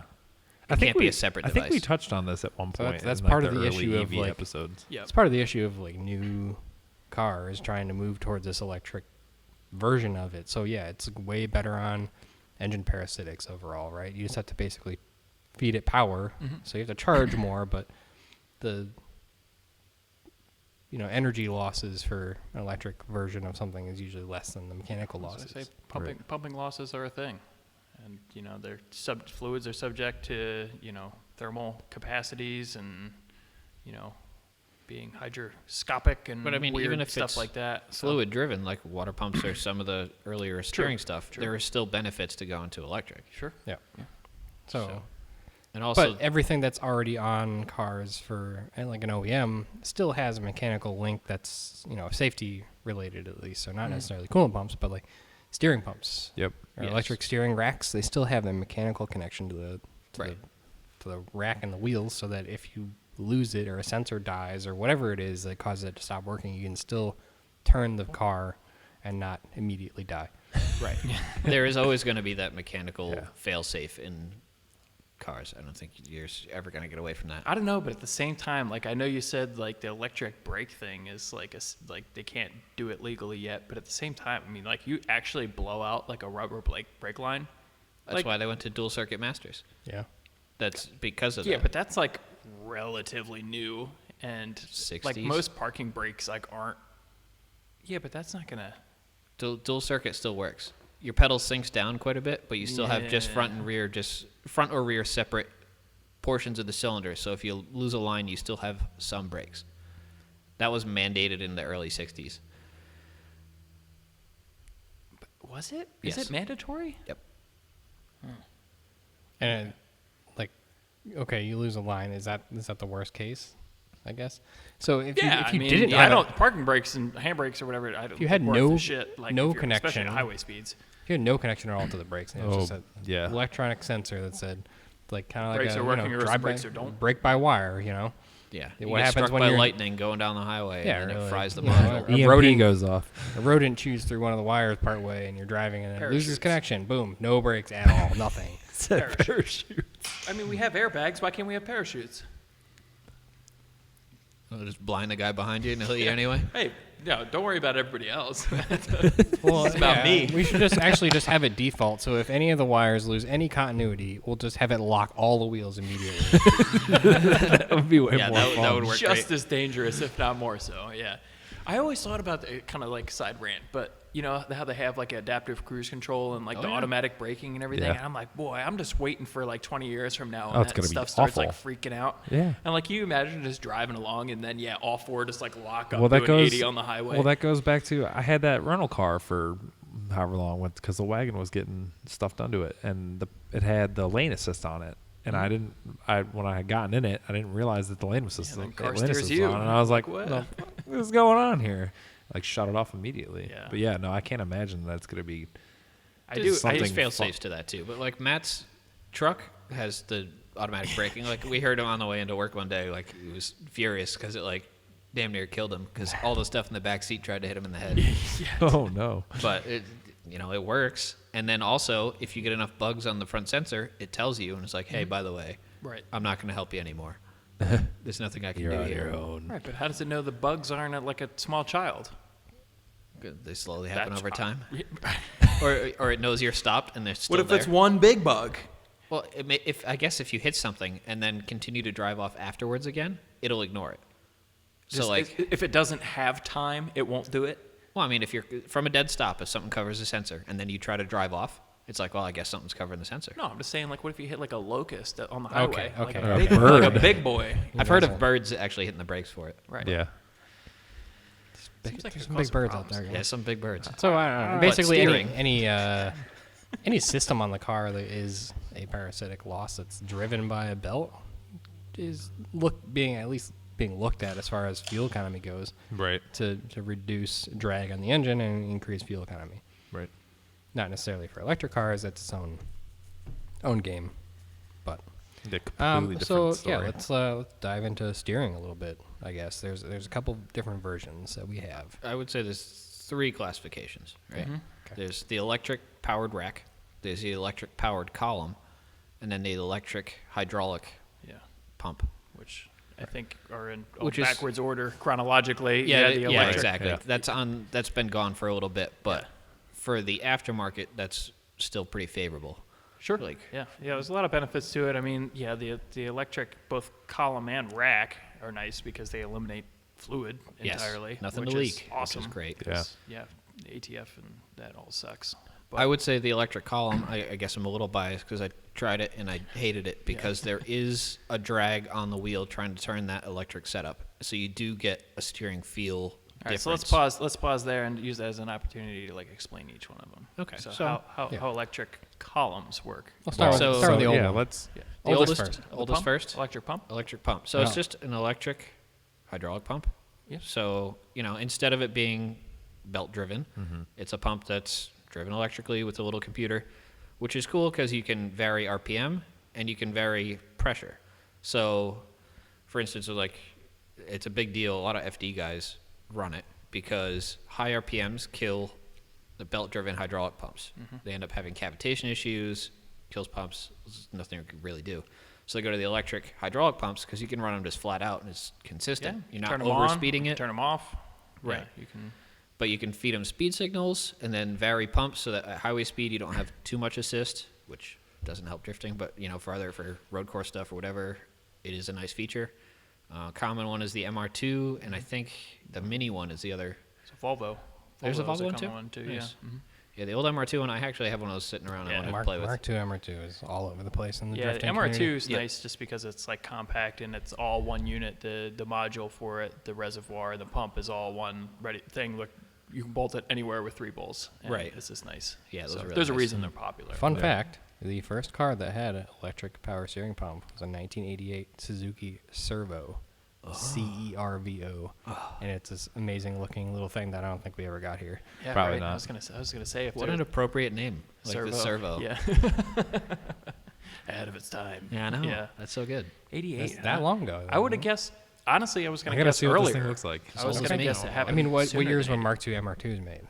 It can't be a separate I think we device. touched on this at one So point. that's in, like, part of the the early issue of, EV like- episodes. Yeah. It's part of the issue of like new cars trying to move towards this electric version of it. So yeah, it's way better on engine parasitics overall, right? You just have to basically feed it power, so you have to charge more, but the energy losses for an electric version of something is usually less than the mechanical As I losses. say, pumping losses are a thing, and they're fluids are subject to thermal capacities and being hygroscopic and But I mean, weird even if stuff it's like that. So- Fluid driven, like water pumps or some of the earlier steering stuff, true. there are still benefits to going to electric. Sure. Yeah. Yeah. So, And also, but everything that's already on cars for like an OEM still has a mechanical link that's safety related at least. So not necessarily coolant pumps, but like steering pumps. Yep. Or Yes. electric steering racks, they still have the mechanical connection to the Right. to the rack and the wheels, so that if you lose it or a sensor dies or whatever it is that causes it to stop working, you can still turn the car and not immediately die. Right. there is always going to be that mechanical Yeah. fail-safe in cars. I don't think you're ever going to get away from that. I don't know, but at the same time, like I know you said like the electric brake thing is like like they can't do it legally yet, but at the same time, I mean, like you actually blow out like a rubber brake line. That's like- why they went to dual circuit masters. Yeah. That's because of Yeah, that. but that's like relatively new, and like 60s? most parking brakes like aren't. Yeah, but that's not gonna. Dual circuit still works. Your pedal sinks down quite a bit, but you still have just front and rear, just front or rear separate portions of the cylinder. So if you lose a line, you still have some brakes. That was mandated in the early 60s. Was it? Yes. Is it mandatory? Yep. And like, okay, you lose a line. Is that the worst case? I guess. So if you I mean, didn't, I have don't parking brakes and handbrakes or whatever. I don't. you had think worth no- the shit, like no if you're- especially connection. at highway speeds. if you had no connection at all to the brakes, and it was just Oh, a yeah. electronic sensor that said, like kind of like Brakes a are working or drive brakes by, or don't. brake by wire, Yeah. Yeah, You what get happens struck when by you're- lightning going down the highway, Yeah, and then really. it fries the Yeah. module. A EMP rodent- goes off. A rodent chews through one of the wires part way, and you're driving, and it loses Parachutes. connection. Boom, no brakes at all, nothing. I mean, we have airbags. Why can't we have parachutes? It'll just blind the guy behind you and he'll hit you anyway. Hey, no, don't worry about everybody else. Well, It's about me. We should just have it default. So if any of the wires lose any continuity, we'll just have it lock all the wheels immediately. That would be way Yeah, more that fun. would work Just great. as dangerous, if not more so. Yeah. I always thought about kind of like side rant, but you know how they have like adaptive cruise control and like the yeah. automatic braking and everything. Yeah. And I'm like, boy, I'm just waiting for like 20 years from now, Oh, and it's that gonna be stuff starts like awful. freaking out. Yeah. And like, you imagine just driving along and then all four just like lock up Well, that doing goes 80 on the highway. Well, that goes back to I had that rental car for however long because the wagon was getting stuff done to it, and it had the lane assist on it. And I didn't. When I had gotten in it, I didn't realize that the lane assist then was car lane steers assist you. on, and I was like, What? "What the fuck is going on here?" like shut it off immediately. Yeah. But yeah, no, I can't imagine that's going to be. I do. There's something fail fun. safes to that too. But like Matt's truck has the automatic braking. Like we heard him on the way into work one day. Like he was furious because it like damn near killed him because all the stuff in the back seat tried to hit him in the head. Oh no. But it, it works. And then also, if you get enough bugs on the front sensor, it tells you and it's like, hey, by the way, Right. I'm not going to help you anymore. There's nothing I can You're do on here. your own. Right, but how does it know the bugs aren't like a small child? They slowly happen That's- over time. Or it knows you're stopped and they're still What if there. it's one big bug? Well, I guess if you hit something and then continue to drive off afterwards again, it'll ignore it. So Just like, if it doesn't have time, it won't do it. well, I mean, if you're from a dead stop, if something covers the sensor and then you try to drive off, it's like, well, I guess something's covering the sensor. No, I'm just saying, like, what if you hit like a locust on the highway? Okay, Like okay. a big, like a big boy. I've heard of birds actually hitting the brakes for it. Right. Yeah. Seems like There's it some causes big birds out problems. there. Yeah, some big birds. So I don't know. But Basically, steering. any system on the car that is a parasitic loss that's driven by a belt is being looked at as far as fuel economy goes Right. to reduce drag on the engine and increase fuel economy. Right. Not necessarily for electric cars. That's its own game, but. Yeah, completely different story. yeah, let's dive into steering a little bit. I guess there's a couple different versions that we have. I would say there's 3 classifications, right? Mm-hmm. Okay. There's the electric powered rack, there's the electric powered column, and then the electric hydraulic Yeah. pump. Which I think are in Which is- backwards order chronologically. Yeah, the yeah, electric. exactly. Yeah. That's been gone for a little bit, but Yeah. for the aftermarket, that's still pretty favorable. Sure. Like, Yeah, there's a lot of benefits to it. I mean, yeah, the electric, both column and rack, are nice because they eliminate fluid yes, entirely. nothing which to is leak, awesome. which is great. Yeah. Yeah, ATF and that all sucks. I would say the electric column, I guess I'm a little biased because I tried it and I hated it because there is a drag on the wheel trying to turn that electric setup. So you do get a steering feel All right, difference. so let's pause there and use that as an opportunity to like explain each one of them. Okay, So, so- how electric columns work? We'll start So- with the old yeah, one. let's. Yeah. The Oldest oldest, first. oldest Pump? first. Electric pump? Electric pump. So it's Oh. just an electric hydraulic pump. Yeah. So, instead of it being belt driven, it's a pump that's driven electrically with a little computer, which is cool because you can vary RPM and you can vary pressure. So, for instance, it's a big deal. A lot of FD guys run it because high RPMs kill the belt driven hydraulic pumps. They end up having cavitation issues, kills pumps, there's nothing you can really do. So they go to the electric hydraulic pumps because you can run them just flat out and it's consistent. You're not turn 'em on, overspeeding it. Turn them off. Right. Yeah, you can. But you can feed them speed signals and then vary pumps so that at highway speed you don't have too much assist, which doesn't help drifting. But for road course stuff or whatever, it is a nice feature. Common one is the MR2, and I think the mini one is the other. It's a Volvo. There's a Volvo's Volvo one common too? one too. Nice. Yeah. Mhm. Yeah, the old MR2 one. I actually have one of those sitting around. I Yeah. wanted to Mark, play with. Mark II, MR2 is all over the place in the Yeah, the drifting MR2 community. is Yeah. nice just because it's like compact and it's all one unit. The module for it, the reservoir, and the pump is all one ready thing. Look, you can bolt it anywhere with 3 bolts. And Right. It's just nice. Yeah, those So are really there's a nice. reason they're popular. Fun fact, the first car that had an electric power steering pump was a 1988 Suzuki Servo, CERVO, and it's this amazing looking little thing that I don't think we ever got here. Yeah, Probably right. not. I was gonna say if What they're an appropriate name, like servo. the servo. Yeah. Ahead of its time. Yeah, I know. Yeah. That's so good. 88. That's that long ago. I would have guessed. Honestly, I was gonna I gotta guess see what earlier. this thing looks like. I was Sold gonna to me. guess it I happened. mean, what sooner years than were Mark II MR2s made?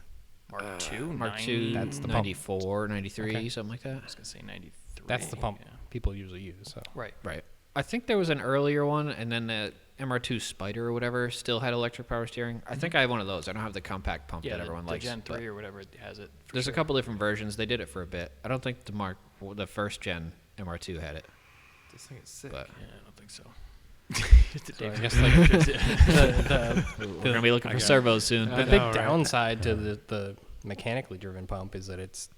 Mark II, Mark II, That's the pump. 94, 93, Okay. something like that. I was gonna say 93. That's the pump Yeah. people usually use. So Right. Right. I think there was an earlier one, and then the MR2 Spider or whatever still had electric power steering. I think I have one of those. I don't have the compact pump Yeah, that everyone the likes. Gen but 3 or whatever has it. for there's sure. a couple different versions. They did it for a bit. I don't think the first gen MR2 had it. This thing is sick. But Yeah, I don't think so. So I guess like we're gonna be looking for servos soon. the big downside to the mechanically driven pump is that it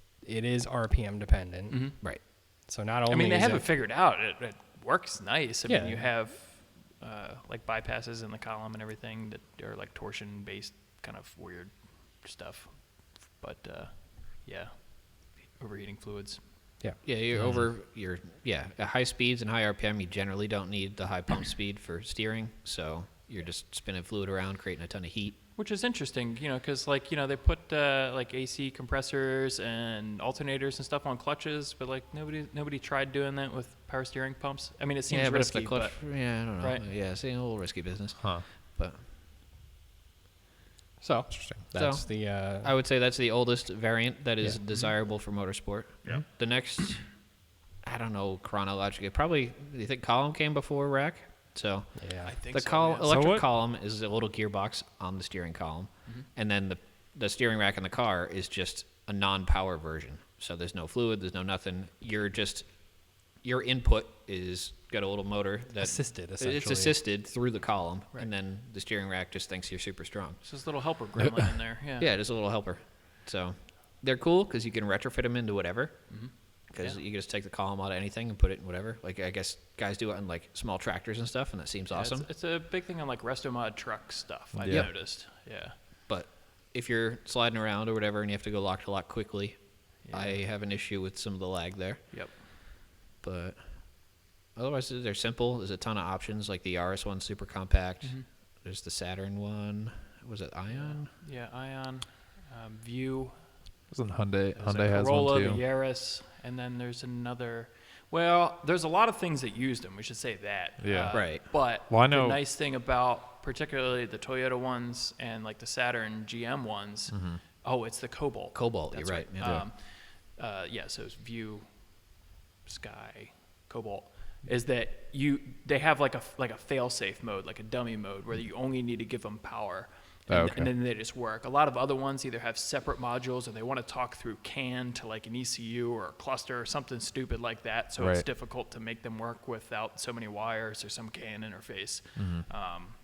is RPM dependent. Mhm. Right. So not only I mean, they is have it it figured out. It works nice. I Yeah. mean, you have like bypasses in the column and everything that are like torsion-based kind of weird stuff. But yeah, overheating fluids. yeah. Yeah, at high speeds and high RPM, you generally don't need the high pump speed for steering, so you're just spinning fluid around, creating a ton of heat. Which is interesting, because they put like AC compressors and alternators and stuff on clutches, but like nobody tried doing that with power steering pumps. I mean, it seems but if risky, the clutch, but I don't know. right. Yeah, it's a little risky business. Huh. But So Interesting. that's So, the I would say that's the oldest variant that is Yeah. desirable for motorsport. Yeah. The next, I don't know chronologically. Probably, do you think column came before rack? So yeah. I think the so, column, yeah. electric what- column is a little gearbox on the steering column, and then the steering rack in the car is just a non-power version. So there's no fluid, there's no nothing. Your input is got a little motor that Assisted, essentially. It's assisted through the column, and then the steering rack just thinks you're super strong. It's this little helper gremlin in there. Yeah. Yeah, it is a little helper. So they're cool because you can retrofit them into whatever. Mm-hmm. Because Yeah. you can just take the column out of anything and put it in whatever. Like I guess guys do it on like small tractors and stuff, and that seems Yeah, awesome. It's a big thing on like Restomod truck stuff. I've Yeah. noticed. Yeah. But if you're sliding around or whatever and you have to go lock to lock quickly, Yeah. I have an issue with some of the lag there. Yep. But otherwise, they're simple. There's a ton of options. Like the Yaris one's super compact. There's the Saturn one. Was it Ion? Yeah. Ion, View. Wasn't Hyundai? There's Hyundai a has Corolla, one too. the Yaris, and then there's another. Well, there's a lot of things that used them. We should say that. Yeah. Right. But Well, I know- the nice thing about particularly the Toyota ones and like the Saturn GM ones, oh, it's the Cobalt. Cobalt, That's you're right. Yeah. Yeah, so it's View, Sky, Cobalt. Is that they have like a fail-safe mode, like a dummy mode, where you only need to give them power. And, Okay. and then they just work. A lot of other ones either have separate modules or they want to talk through CAN to like an ECU or a cluster or something stupid like that. So it's Right. difficult to make them work without so many wires or some CAN interface.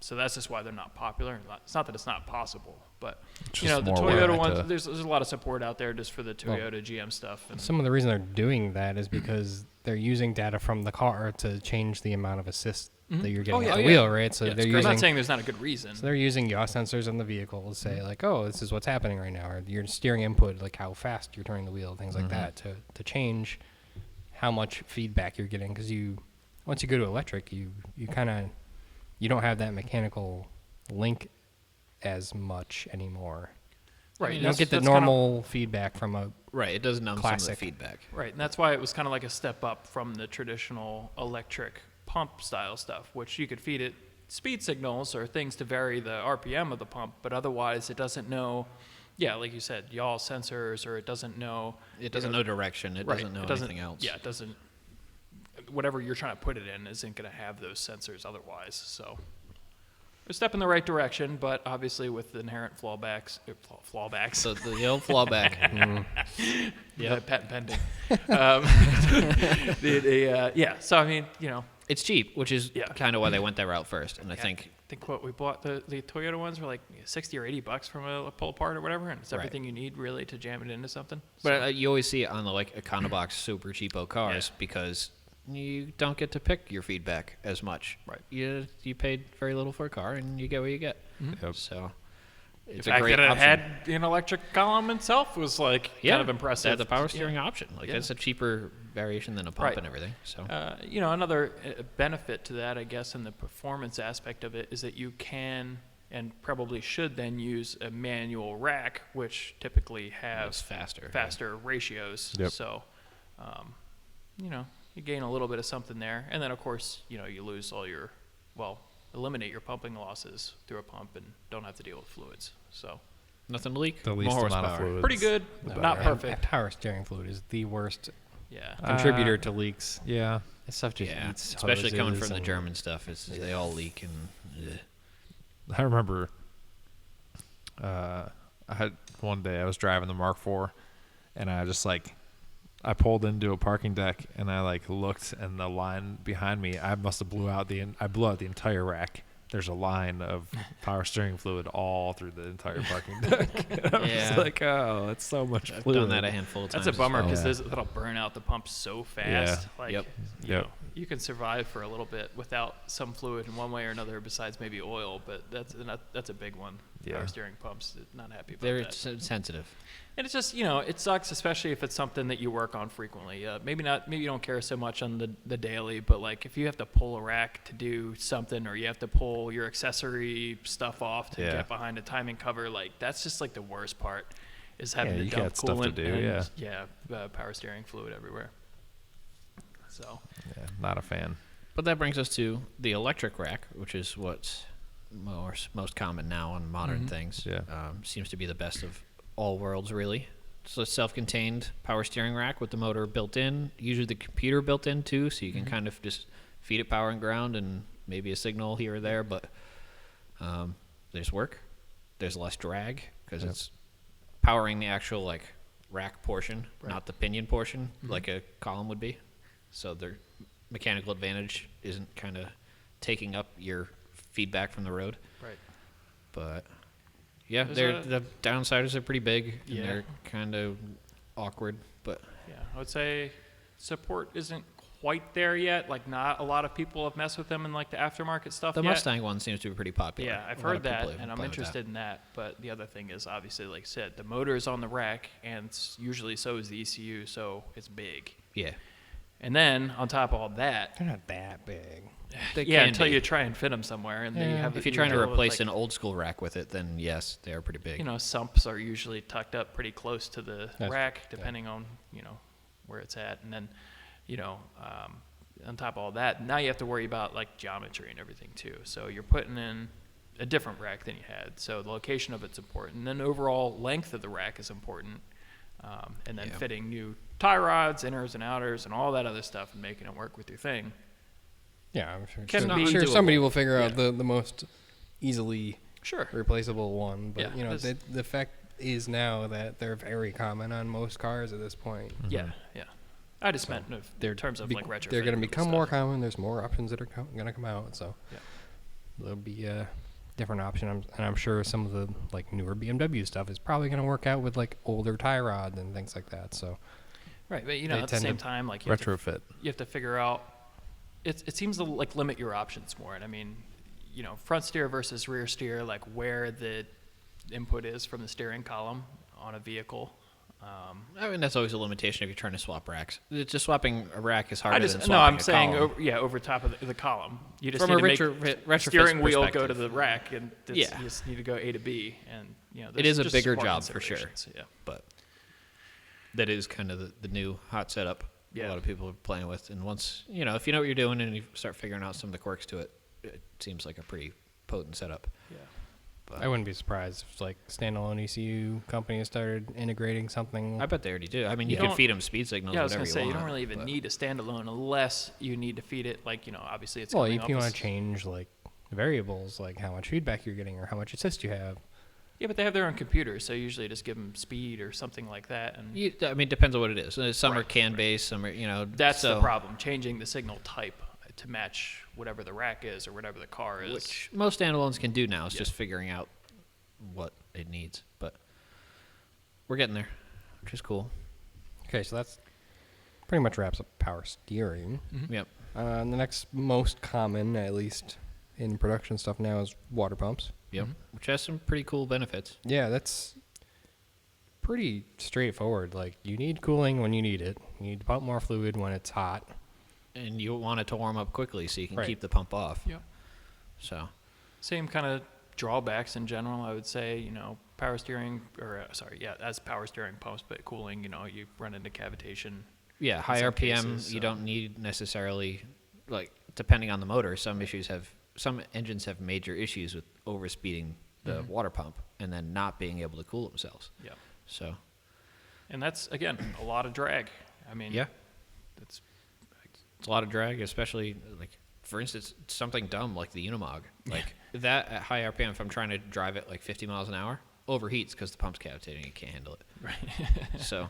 So that's just why they're not popular. It's not that it's not possible, but It's you know just the more work Toyota ones. to- There's a lot of support out there just for the Toyota GM stuff. And Some of the reason they're doing that is because they're using data from the car to change the amount of assist that you're getting at the wheel, right? So yeah, they're I'm using not saying there's not a good reason. so they're using yaw sensors on the vehicle to say like, oh, this is what's happening right now, or your steering input, like how fast you're turning the wheel, things like that, to change how much feedback you're getting. Because once you go to electric, you don't have that mechanical link as much anymore. Right, You that's- don't get the that's kinda- normal feedback from a Right. It does numb some of Classic. the feedback. Right, and that's why it was kind of like a step up from the traditional electric pump style stuff, which you could feed it speed signals or things to vary the RPM of the pump, but otherwise it doesn't know, like you said, yaw sensors, or it doesn't know. It doesn't know direction. It Right, doesn't know it doesn't- anything else. Yeah, it doesn't. Whatever you're trying to put it in isn't going to have those sensors otherwise. So, a step in the right direction, but obviously with inherent fallbacks. So the old fallback. Yeah, patent pending. So I mean, It's cheap, which is Yeah. kind of why they went that route first. And I I think think what we bought the Toyota ones were like $60 or $80 from a pull apart or whatever, and it's Right. everything you need really to jam it into something. But you always see it on the like Econobox super cheapo cars because you don't get to pick your feedback as much. Right. You paid very little for a car and you get what you get. Yep. So it's the a fact great that it option. had an electric column itself was like kind of impressive. They had the power Yeah. steering option. Like Yeah. that's a cheaper variation than a pump Right. and everything. So Another benefit to that, I guess, in the performance aspect of it is that you can and probably should then use a manual rack, which typically it's has faster. ratios. Yep. So, you gain a little bit of something there. And then, of course, you lose eliminate your pumping losses through a pump and don't have to deal with fluids. So, Nothing to leak. The least more amount of horsepower. fluid. pretty good, No, not and perfect. Power steering fluid is the worst Yeah. contributor to leaks. Yeah. This stuff just Yeah, eats especially coming hoses from the and- German stuff. They all leak and. I remember I had one day I was driving the Mark IV and I pulled into a parking deck and I looked, and the line behind me, I must have blew out the entire rack. There's a line of power steering fluid all through the entire parking deck. And I was Yeah. like, oh, it's so much I've fluid. done that a handful of times. That's a bummer well. because Yeah. that'll burn out the pump so fast. Yeah. Like, Yep. you Yep. know, You can survive for a little bit without some fluid in one way or another besides maybe oil, but that's a big one. Yeah. Power steering pumps, not happy about Very that. sensitive. And it's just, it sucks, especially if it's something that you work on frequently. Maybe you don't care so much on the daily, but like if you have to pull a rack to do something, or you have to pull your accessory stuff off to get behind a timing cover, like that's just like the worst part, is having to you dump got stuff to coolant do, and power steering fluid everywhere. So Yeah, not a fan. But that brings us to the electric rack, which is what's most common now on modern things. Yeah. Seems to be the best of all worlds, really. So a self-contained power steering rack with the motor built in, usually the computer built in too, so you can kind of just feed it power and ground and maybe a signal here or there, but there's work. There's less drag because it's powering the actual like rack portion, not the pinion portion like a column would be. So their mechanical advantage isn't kind of taking up your feedback from the road. right. But yeah, There's the downsiders are pretty big and Yeah. they're kind of awkward. But Yeah, I would say support isn't quite there yet. Like, not a lot of people have messed with them in like the aftermarket stuff the yet. Mustang one seems to be pretty popular. Yeah, I've A lot heard of people that, have and I'm played with interested in that. But the other thing is, obviously, like I said, the motor is on the rack, and usually so is the ECU, so it's big. Yeah. And then on top of all that, They're not that big. They yeah, can until be. you try and fit them somewhere, and then you have If you're you trying to deal with, replace like, an old school rack with it, then yes, they are pretty big. sumps are usually tucked up pretty close to the That's- rack, depending on where it's at, and then on top of all that, now you have to worry about like geometry and everything too. So you're putting in a different rack than you had. So the location of it's important. And then overall length of the rack is important. And then fitting new tie rods, inners and outers, and all that other stuff, and making it work with your thing. Yeah, I'm sure. Can I'm be sure doable. somebody will figure out Yeah. the most easily Sure. replaceable one. But Yeah, the fact is now that they're very common on most cars at this point. Yeah, yeah. I just meant in terms of like retrofit. They're going to and become stuff. more common. There's more options that are going to come out. So Yeah. there'll be a different option. And I'm sure some of the like newer BMW stuff is probably going to work out with like older tie rods and things like that. So Right, but they at the tend same to time, like you Retrofit. have to figure out. It seems to like limit your options more. And I mean, front steer versus rear steer, like where the input is from the steering column on a vehicle. I mean, that's always a limitation if you're trying to swap racks. Just swapping a rack is harder than swapping I'm a saying column. over top of the column. You just From need a to make retrofit steering wheel go to perspective. the rack, and you Yeah. just need to go A to B, and It is a there's bigger more job for sure. considerations, Yeah. But that is kind of the new hot setup Yeah. a lot of people are playing with. And once, if you know what you're doing and you start figuring out some of the quirks to it, it seems like a pretty potent setup. Yeah. I wouldn't be surprised if like standalone ECU companies started integrating something. I bet they already do. I mean, You you can don't- feed them speed signals, Yeah, I was whatever gonna say you you want. don't really even but- need a standalone unless you need to feed it. Like obviously it's Well, coming if up you want as- to change like variables, like how much feedback you're getting or how much assist you have. Yeah, but they have their own computers, so usually just give them speed or something like that, and I mean, depends on what it is. Some are Right, CAN-based, some are, that's so, the problem. Changing the signal type to match whatever the rack is or whatever the car is. Which most standalones can do now. It's Yeah. just figuring out what it needs. But we're getting there, which is cool. Okay, so that's pretty much wraps up power steering. Yep. The next most common, at least in production stuff now, is water pumps. Yep. Which has some pretty cool benefits. Yeah, that's pretty straightforward. Like, you need cooling when you need it. You need to pump more fluid when it's hot. And you want it to warm up quickly so you can Right. keep the pump off. Yeah. So, Same kind of drawbacks in general, I would say. Power steering, as power steering pumps, but cooling. You run into cavitation. yeah, high some RPM, cases, you so- don't need necessarily, like, depending on the motor, some engines have major issues with overspeeding the water pump and then not being able to cool themselves. Yeah. So, And that's again a lot of drag. I mean, yeah, that's it's a lot of drag, especially, like, for instance, something dumb like the Unimog. Like, that at high RPM, if I'm trying to drive it like 50 miles an hour, overheats because the pump's cavitating. You can't handle it. right. So,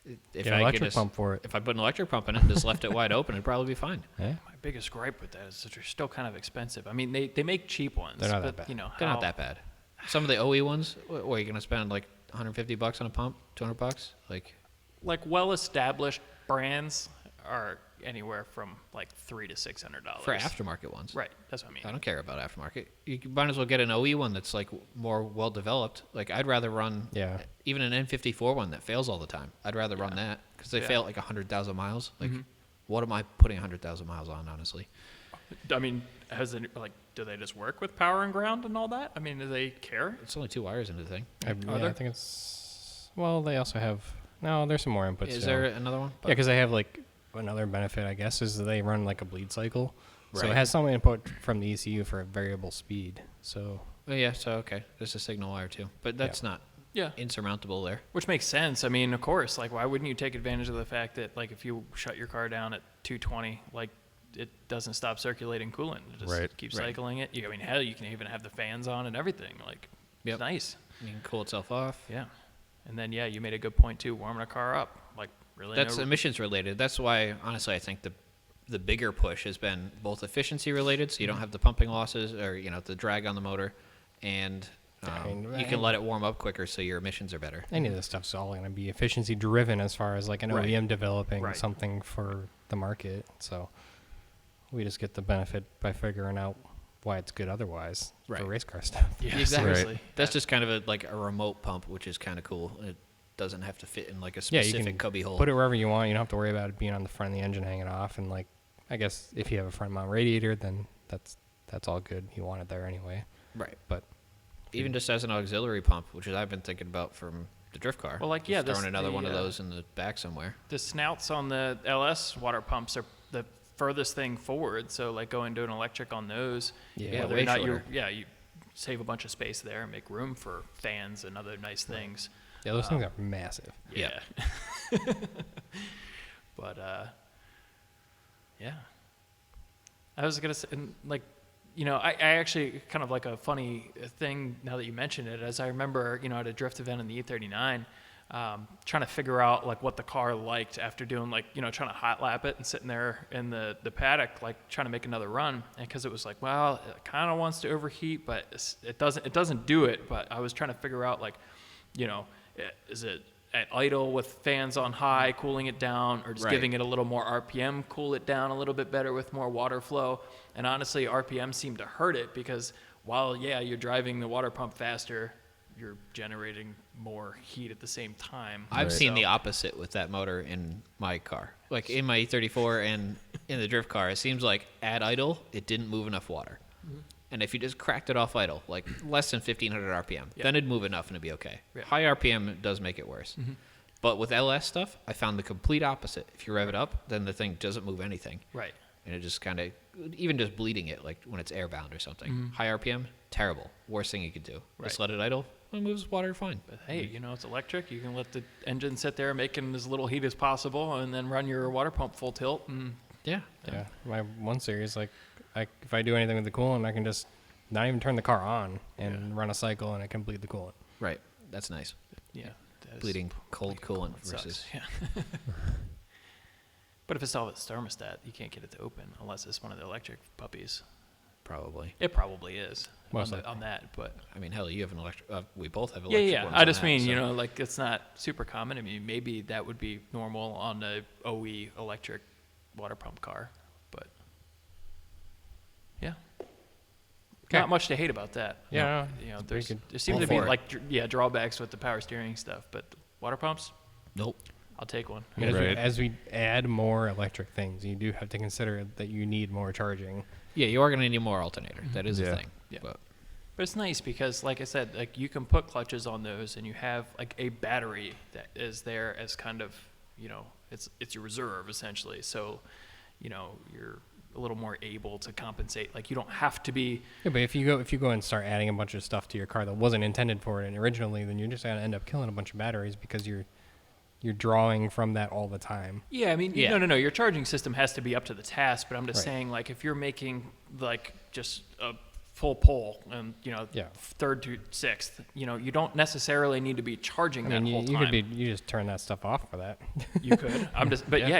if Get an I could electric just, pump for it. if I put an electric pump in it and just left it wide open, it'd probably be fine. Yeah. My biggest gripe with that is that they're still kind of expensive. I mean, they make cheap ones. They're not but, that bad. They're not that bad. Some of the OE ones, what are you going to spend like $150 on a pump? $200? Like, Like well-established brands are anywhere from like $300 to $600 For aftermarket ones. Right, that's what I mean. I don't care about aftermarket. You might as well get an OE one that's like more well developed. Like I'd rather run even an N54 one that fails all the time. I'd rather run that because they fail at like 100,000 miles. Like, what am I putting 100,000 miles on? Honestly, I mean, do they just work with power and ground and all that? I mean, do they care? it's only 2 wires into the thing. I think it's, well, they also have, no, there's some more inputs. Is still. there another one? Yeah, because they have like another benefit, I guess, is that they run like a bleed cycle. So Right. it has some input from the ECU for a variable speed. So Oh, yeah. So okay, there's a signal wire too, but that's not Yeah. insurmountable there. Which makes sense. I mean, of course, like, why wouldn't you take advantage of the fact that, like, if you shut your car down at 220, like, it doesn't stop circulating coolant. It just keeps cycling it. I mean, hell, you can even have the fans on and everything. Like, it's nice. You can cool itself off. Yeah. And then, you made a good point, too, warming a car up. Like, really? That's emissions related. That's why, honestly, I think the bigger push has been both efficiency related, so you don't have the pumping losses or the drag on the motor, and you can let it warm up quicker, so your emissions are better. any of this stuff's all going to be efficiency driven as far as like an OEM developing Right. something for the market. So we just get the benefit by figuring out why it's good otherwise for race car stuff. Yeah, Exactly. seriously. That's just kind of like a remote pump, which is kind of cool. It doesn't have to fit in like a Yeah, specific you can cubby hole. put it wherever you want. You don't have to worry about it being on the front of the engine hanging off. And like, I guess if you have a front mount radiator, then that's all good. You want it there anyway. Right. But Even just as an auxiliary pump, which is I've been thinking about from the drift car. Well, like, Just throwing another one of those in the back somewhere. The snouts on the LS water pumps are the furthest thing forward. So, like, going to an electric on those. Yeah, whether way or not shorter. you save a bunch of space there and make room for fans and other nice things. yeah, those things are massive. Yeah. But, yeah. I was going to say, and, like, I actually kind of like a funny thing now that you mention it, as I remember, at a drift event in the E39, trying to figure out like what the car liked after doing like, trying to hot lap it and sitting there in the paddock, like trying to make another run. And cause it was like, well, it kind of wants to overheat, but it doesn't do it. But I was trying to figure out like, is it at idle with fans on high, cooling it down, or just giving it a little more RPM, cool it down a little bit better with more water flow. And honestly, RPM seemed to hurt it because while, you're driving the water pump faster, you're generating more heat at the same time. I've seen the opposite with that motor in my car. Like in my E34 and in the drift car, it seems like at idle, it didn't move enough water. And if you just cracked it off idle, like less than 1,500 RPM, then it'd move enough and it'd be okay. Yeah. High RPM does make it worse. But with LS stuff, I found the complete opposite. If you rev it up, then the thing doesn't move anything. Right. And it just kind of, even just bleeding it, like when it's airbound or something. High RPM, terrible. Worst thing you could do. Just let it idle, it moves water fine. But hey, it's electric. You can let the engine sit there making as little heat as possible and then run your water pump full tilt. And Yeah. Yeah, my 1 Series, like, if I do anything with the coolant, I can just not even turn the car on and run a cycle, and it can bleed the coolant. Right. That's nice. yeah. that is- Bleeding cold coolant sucks. versus. Yeah. But if it's all its thermostat, you can't get it to open unless it's one of the electric puppies. Probably. It probably is Most on that, but I mean, hell, you have an electric. We both have yeah, electric. yeah. ones I on just that, mean, so. like it's not super common. I mean, maybe that would be normal on a OE electric water pump car, but yeah, not much to hate about that. Yeah, there's good. there seem All to be for it. like drawbacks with the power steering stuff, but water pumps, Nope. I'll take one. I mean, as we add more electric things, you do have to consider that you need more charging. Yeah, you are going to need more alternator. That is a thing. Yeah. But But it's nice because, like I said, like you can put clutches on those, and you have like a battery that is there as kind of, it's your reserve essentially. So, you're a little more able to compensate. Like you don't have to be. Yeah, but if you go and start adding a bunch of stuff to your car that wasn't intended for it originally, then you're just gonna end up killing a bunch of batteries because you're drawing from that all the time. Yeah, I mean, Yeah. no. Your charging system has to be up to the task. But I'm just saying, like, if you're making like just a full pull and third to sixth, you don't necessarily need to be charging that whole time. You just turn that stuff off for that. You could.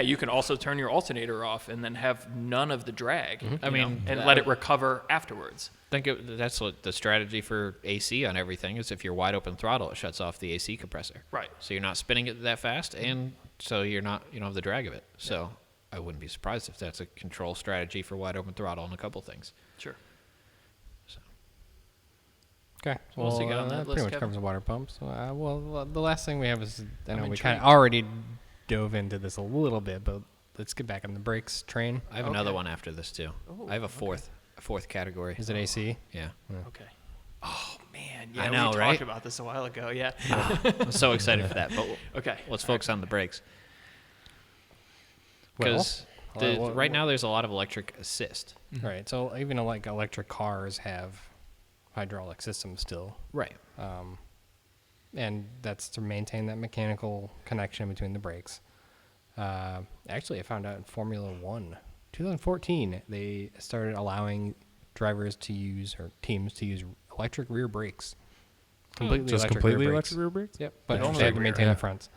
You can also turn your alternator off and then have none of the drag. I mean, and let it recover afterwards. that's what the strategy for AC on everything is. If you're wide open throttle, it shuts off the AC compressor. Right. So you're not spinning it that fast, and so you don't have the drag of it. So I wouldn't be surprised if that's a control strategy for wide open throttle and a couple things. Sure. So Okay. What else you got on that pretty list, much Kevin? covers water pumps. Well, the last thing we have is, I know I'm we kind intrigued. of already dove into this a little bit, but let's get back on the brakes train. I have another one after this too. Oh, I have a fourth category. Is it AC? Yeah. Okay. Oh man, yeah, I know, we right? talked about this a while ago. Yeah. I'm so excited for that. But Okay. let's focus on the brakes. Well, Because right now there's a lot of electric assist. Right. So even like electric cars have hydraulic systems still. Right. And that's to maintain that mechanical connection between the brakes. Actually, I found out in Formula One, 2014, they started allowing drivers to use, or teams to use, electric rear brakes. Completely Just electric completely rear brakes. electric rear brakes? Yep. But Only they had to rear, maintain yeah. the fronts.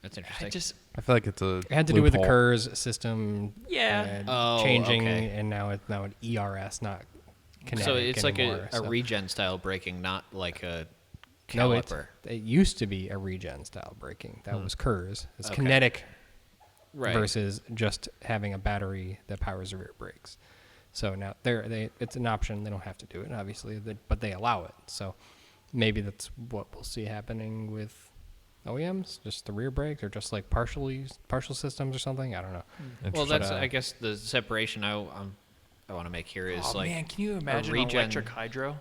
That's interesting. I just I feel like it's a It had to do with the loophole. KERS system. Yeah. Changing, okay. and now it's an ERS, not kinetic So it's like anymore, a regen style braking, not like a No, caliper. it used to be a regen style braking. That was KERS. It's Okay. kinetic Right. versus just having a battery that powers the rear brakes. So now it's an option. They don't have to do it, obviously, but they allow it. So maybe that's what we'll see happening with OEMs, just the rear brakes, or just like partial systems or something. I don't know. Well, But, that's I guess the separation I want to make here is oh like man, can you imagine an regen- electric hydro?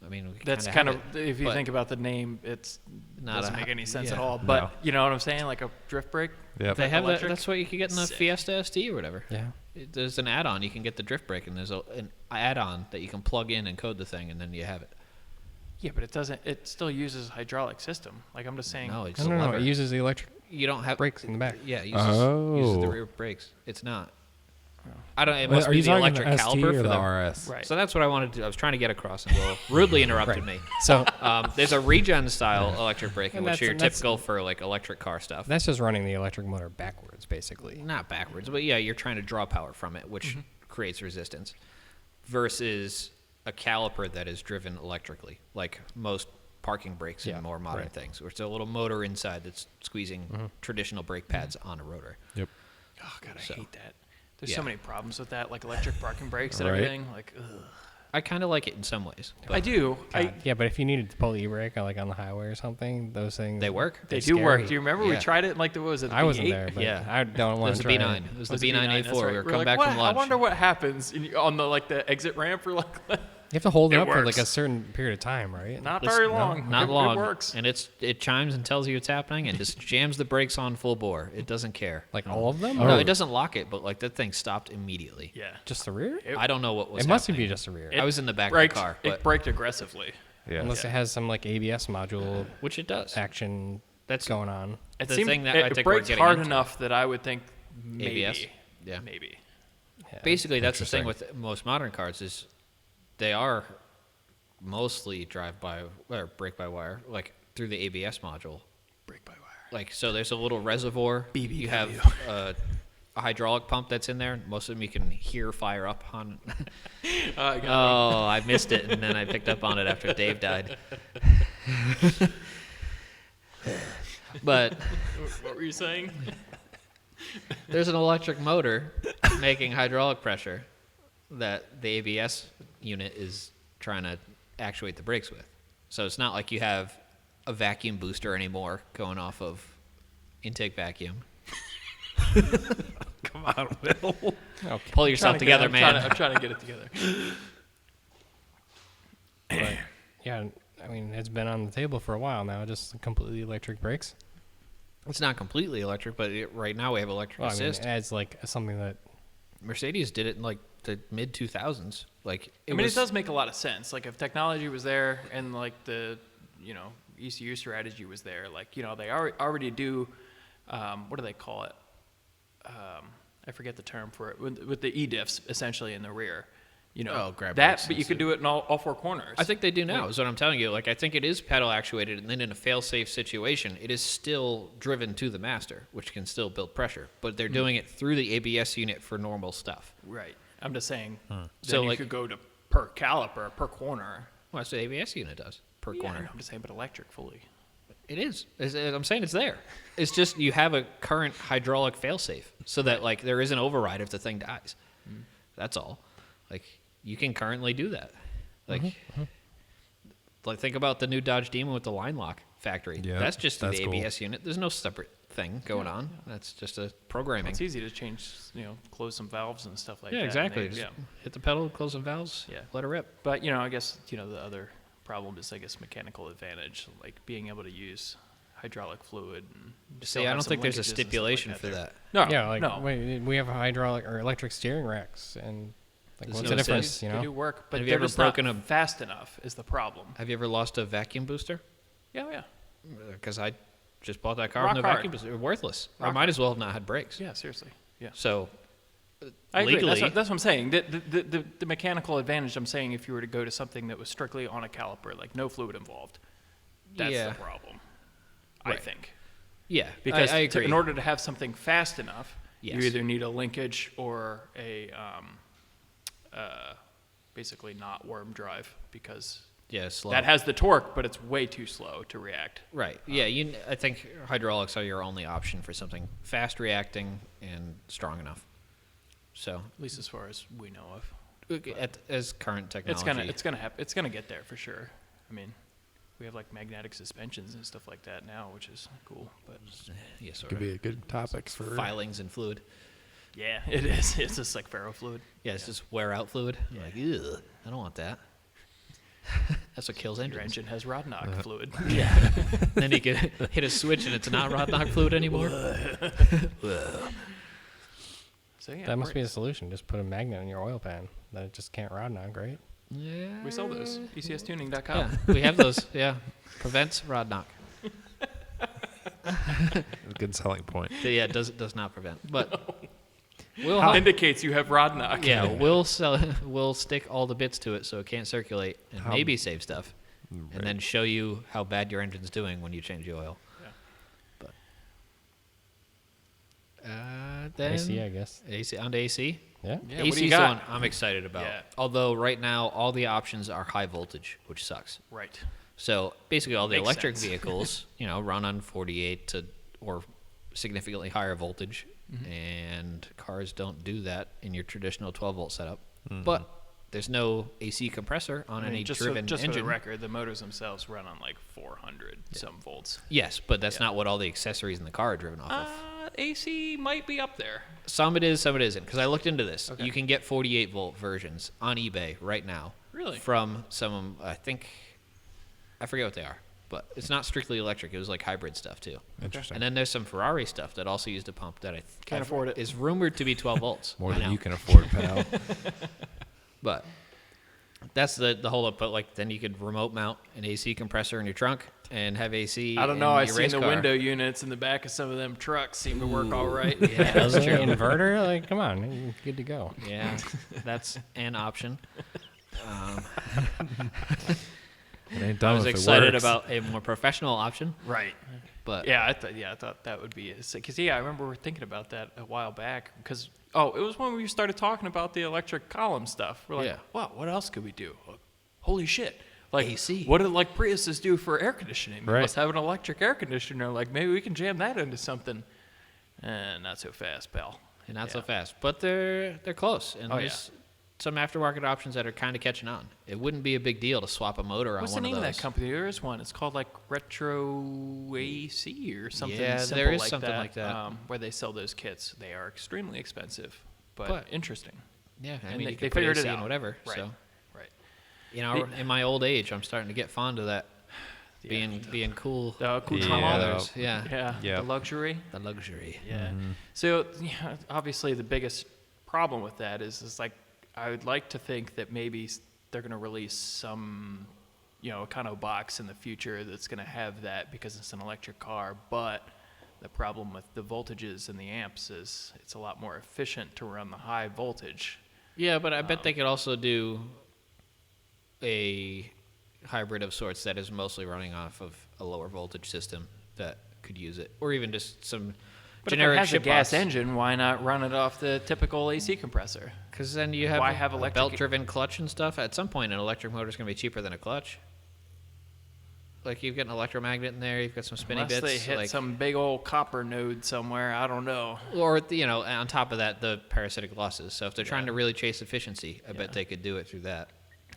I mean, we That's kinda kind have of it, if you but think about the name, it's Not doesn't a make hy- any sense yeah. at all. No. But you know what I'm saying, like a drift brake. Yep. they have that. electric? That's what you can get in the Sick. Fiesta ST or whatever. Yeah. There's an add-on. You can get the drift brake, and there's an add-on that you can plug in and code the thing, and then you have it. Yeah, but it doesn't. It still uses hydraulic system. Like I'm just saying. No, it's No, a no, no. lever. It uses the electric You don't have brakes in the back. Yeah, it uses the Oh. rear brakes. It's not. I don't. It Wait, must are be you the talking electric the ST caliper or for the the RS? Right. So that's what I wanted to. I was trying to get across, and Will rudely interrupted me. So There's a regen style electric braking, And which are that's- typical for like electric car stuff. that's just running the electric motor backwards, basically. Not backwards, but yeah, you're trying to draw power from it, which creates resistance, versus a caliper that is driven electrically, like most parking brakes Yeah, in more modern right. things, where it's a little motor inside that's squeezing traditional brake pads on a rotor. Yep. Oh god, I So, hate that. There's yeah. so many problems with that, like electric parking brakes and Right. everything. Like, ugh. I kind of like it in some ways. I do. Yeah, but if you needed to pull e-brake, like on the highway or something, those things They work. They they're do work. scary. Do you remember we Yeah. tried it in like the what was it? The I wasn't B8? there, but Yeah. I don't It want was to the try B9. it. It was the Was it B9? B9A4. That's right. We were We're coming like, back what? from lunch. I wonder what happens on the like the exit ramp for like. You have to hold it It up for like a works. certain period of time, right? Not Listen, very no, long. Not It long. works. And it chimes and tells you it's happening and just jams the brakes on full bore. It doesn't care. Like all of them? No, Or it doesn't lock it, but like that thing stopped immediately. Yeah. just the rear? I don't know what was It must happening. be just the rear. I was in the back braked, of the car, It but, braked aggressively. Yeah. Unless it has some like ABS module which it does. action That's going on. It The seemed thing that it, I it think we're brakes getting hard into. enough that I would think maybe. ABS? Yeah. Maybe. Yeah. Basically, that's the thing Interesting. with most modern cars is they are mostly drive by or brake by wire, like through the ABS module. Brake by wire. Like so, there's a little reservoir. BBW. You have a hydraulic pump that's in there. Most of them you can hear fire up on. I got Oh, I missed it, and then I picked up on it after Dave died. But it. What were you saying? there's an electric motor making hydraulic pressure that the ABS unit is trying to actuate the brakes with. So it's not like you have a vacuum booster anymore going off of intake vacuum. Come on, Will. Okay. Pull yourself together, man. I'm trying to get it together. But, yeah, I mean, it's been on the table for a while now, just completely electric brakes. It's not completely electric, but right now we have electric Well, I mean, assist. as like something that Mercedes did it in like the mid 2000s. Like I mean, it does make a lot of sense. Like if technology was there and like the, ECU strategy was there, like, they already do, what do they call it? I forget the term for it, with the E-diffs essentially in the rear. grab that, brakes but you could do it in all four corners. I think they do now, is what I'm telling you. Like, I think it is pedal actuated, and then in a fail-safe situation, it is still driven to the master, which can still build pressure. But they're doing it through the ABS unit for normal stuff. Right. I'm just saying, then So, you like- could go to per caliper, per corner. Well, that's what the ABS unit does per Yeah, corner. I'm just saying, but electric fully. It is. I'm saying it's there. It's just you have a current hydraulic failsafe so that like there is an override if the thing dies. That's all. Like you can currently do that. Like, like think about the new Dodge Demon with the line lock factory. Yeah, that's just the that's cool. ABS unit. There's no separate thing going on. That's just a programming. It's easy to change, close some valves and stuff like that. Yeah, and exactly. they- Just hit the pedal, close some valves, Yeah. let it rip. But, I guess, the other problem is, mechanical advantage, like being able to use hydraulic fluid. And still See, I have don't some think there's a linkages and stuff like stipulation that for there. that. No, Yeah, like no. wait, we have hydraulic or electric steering racks, and like There's what's no the difference? sense. You They do know, work, but Have you they're ever just not broken a- fast enough is the problem. Have you ever lost a vacuum booster? Yeah. Because I just bought that car Rock with no hard. vacuum booster. They're worthless. I Rock might as well have not had brakes. Yeah, seriously. Yeah. So I agree. legally, That's what I'm saying. The mechanical advantage, I'm saying, if you were to go to something that was strictly on a caliper, like no fluid involved, that's Yeah. the problem, I Right. think. yeah, Because I agree. in order to have something fast enough, Yes. you either need a linkage or a basically not worm drive, because yeah, slow. that has the torque, but it's way too slow to react. Right. Yeah. I think hydraulics are your only option for something fast reacting and strong enough. So At least as far as we know of. as current technology, It's gonna get there for sure. I mean, we have like magnetic suspensions and stuff like that now, which is cool. But yes, sort Could of. be a good topic for Filings and fluid. yeah, it is. It's just like ferro fluid. Yeah, it's just wear out fluid. You're like, ugh, I don't want that. That's what kills Your engines. engine has rod knock fluid. Yeah. Then you can hit a switch and it's not rod knock fluid anymore. So yeah, that must be a solution. Just put a magnet in your oil pan that it just can't rod knock, right? Yeah. We sell those. ECStuning.com. Yeah, we have those. Yeah, prevents rod knock. a good selling point. Yeah, it does not prevent, but we'll Indicates you have rod knock. yeah we'll stick all the bits to it so it can't circulate and How- maybe save stuff, Right. and then show you how bad your engine's doing when you change the oil. Yeah. But then AC, I guess. AC onto AC. Yeah. Yeah, what do AC's you the got? one I'm excited about. Yeah. Although right now all the options are high voltage, which sucks. Right. So basically, all the Makes electric sense. vehicles, run on 48 to or significantly higher voltage, and cars don't do that in your traditional 12-volt setup. But there's no AC compressor on I mean, any just driven for engine. the record, the motors themselves run on like 400 some volts. Yes, but that's not what all the accessories in the car are driven off of. AC might be up there. Some it is, some it isn't. Because I looked into this. Okay. You can get 48-volt versions on eBay right now. Really? From some, I forget what they are. But it's not strictly electric. It was like hybrid stuff, too. Interesting. And then there's some Ferrari stuff that also used a pump that Can't afford it. is rumored to be 12 volts. More I than know. you can afford, pal. But that's the whole up. But like then you could remote mount an AC compressor in your trunk and have AC. I don't know. in I've your seen race the car. window units in the back of some of them trucks seem to work all right. Yeah, that's Doesn't true. an inverter? Like, come on, you're good to go. Yeah, that's an option. It ain't I done was if it excited works. about a more professional option, Right. but Yeah, I thought that would be because I remember we were thinking about that a while back because it was when we started talking about the electric column stuff. We're like, Yeah. wow, what else could we do? Holy shit! Like AC. What do like Priuses do for air conditioning? Right. Let's have an electric air conditioner. Like maybe we can jam that into something. Not so fast, pal. and not so Yeah. fast. But they're close, and Oh, there's some aftermarket options that are kind of catching on. It wouldn't be a big deal to swap a motor What's on the one name of of those. that company? There is one. It's called like Retro AC or something. Yeah, simple there is like something that, like that. where they sell those kits. They are extremely expensive, but But- interesting. Yeah, I And mean they you can put figured it AC in out. whatever. Right. So Right. in my old age, I'm starting to get fond of that. Yeah. Being cool. Cool Yeah. Tom others. Yeah. Yeah. Yeah. The luxury. The luxury. Yeah. So obviously the biggest problem with that is like I would like to think that maybe they're going to release some kind of box in the future that's going to have that because it's an electric car, but the problem with the voltages and the amps is it's a lot more efficient to run the high voltage. Yeah, but I bet they could also do a hybrid of sorts that is mostly running off of a lower voltage system that could use it, or even just some But generic if it has a ship gas box. engine, why not run it off the typical AC compressor? Because then you have, Why have a electric- belt-driven clutch and stuff. At some point, an electric motor is going to be cheaper than a clutch. Like you've got an electromagnet in there, you've got some spinny Unless bits. they hit like, some big old copper node somewhere, I don't know. or on top of that, the parasitic losses. So if they're trying to really chase efficiency, I bet they could do it through that.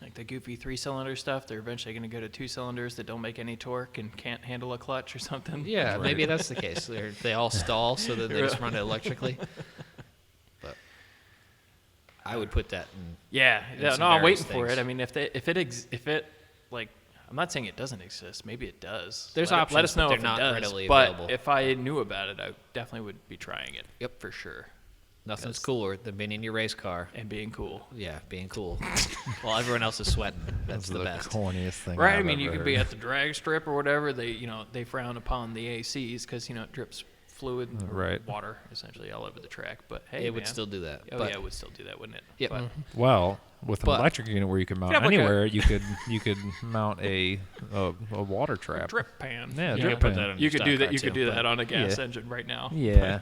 Like the goofy 3-cylinder stuff, they're eventually going to go to 2 cylinders that don't make any torque and can't handle a clutch or something. Yeah, maybe that's the case. They all stall so that they just run it electrically. But I would put that in. Yeah, some no, I'm waiting various for things. it. I mean, if it like, I'm not saying it doesn't exist. Maybe it does. There's let options, us but know they're if not it does. readily but available. if I knew about it, I definitely would be trying it. Yep. For sure. Nothing's cooler than being in your race car. And being cool. Yeah, being cool. While everyone else is sweating. That's the best. corniest thing. Right. I've I mean, you ever could be heard. at the drag strip or whatever. They frown upon the ACs because it drips fluid, or Right. water, essentially all over the track. But hey, It would man. still do that. Oh but, yeah, it would still do that, wouldn't it? Yep. But, Well, with an But- electric unit where you can mount Yeah, like a- anywhere, you could mount a water trap. drip pan. Yeah, You drip could put pan. that on You your could stock do that. car You could too, do but that on a gas Yeah. engine right now. Yeah,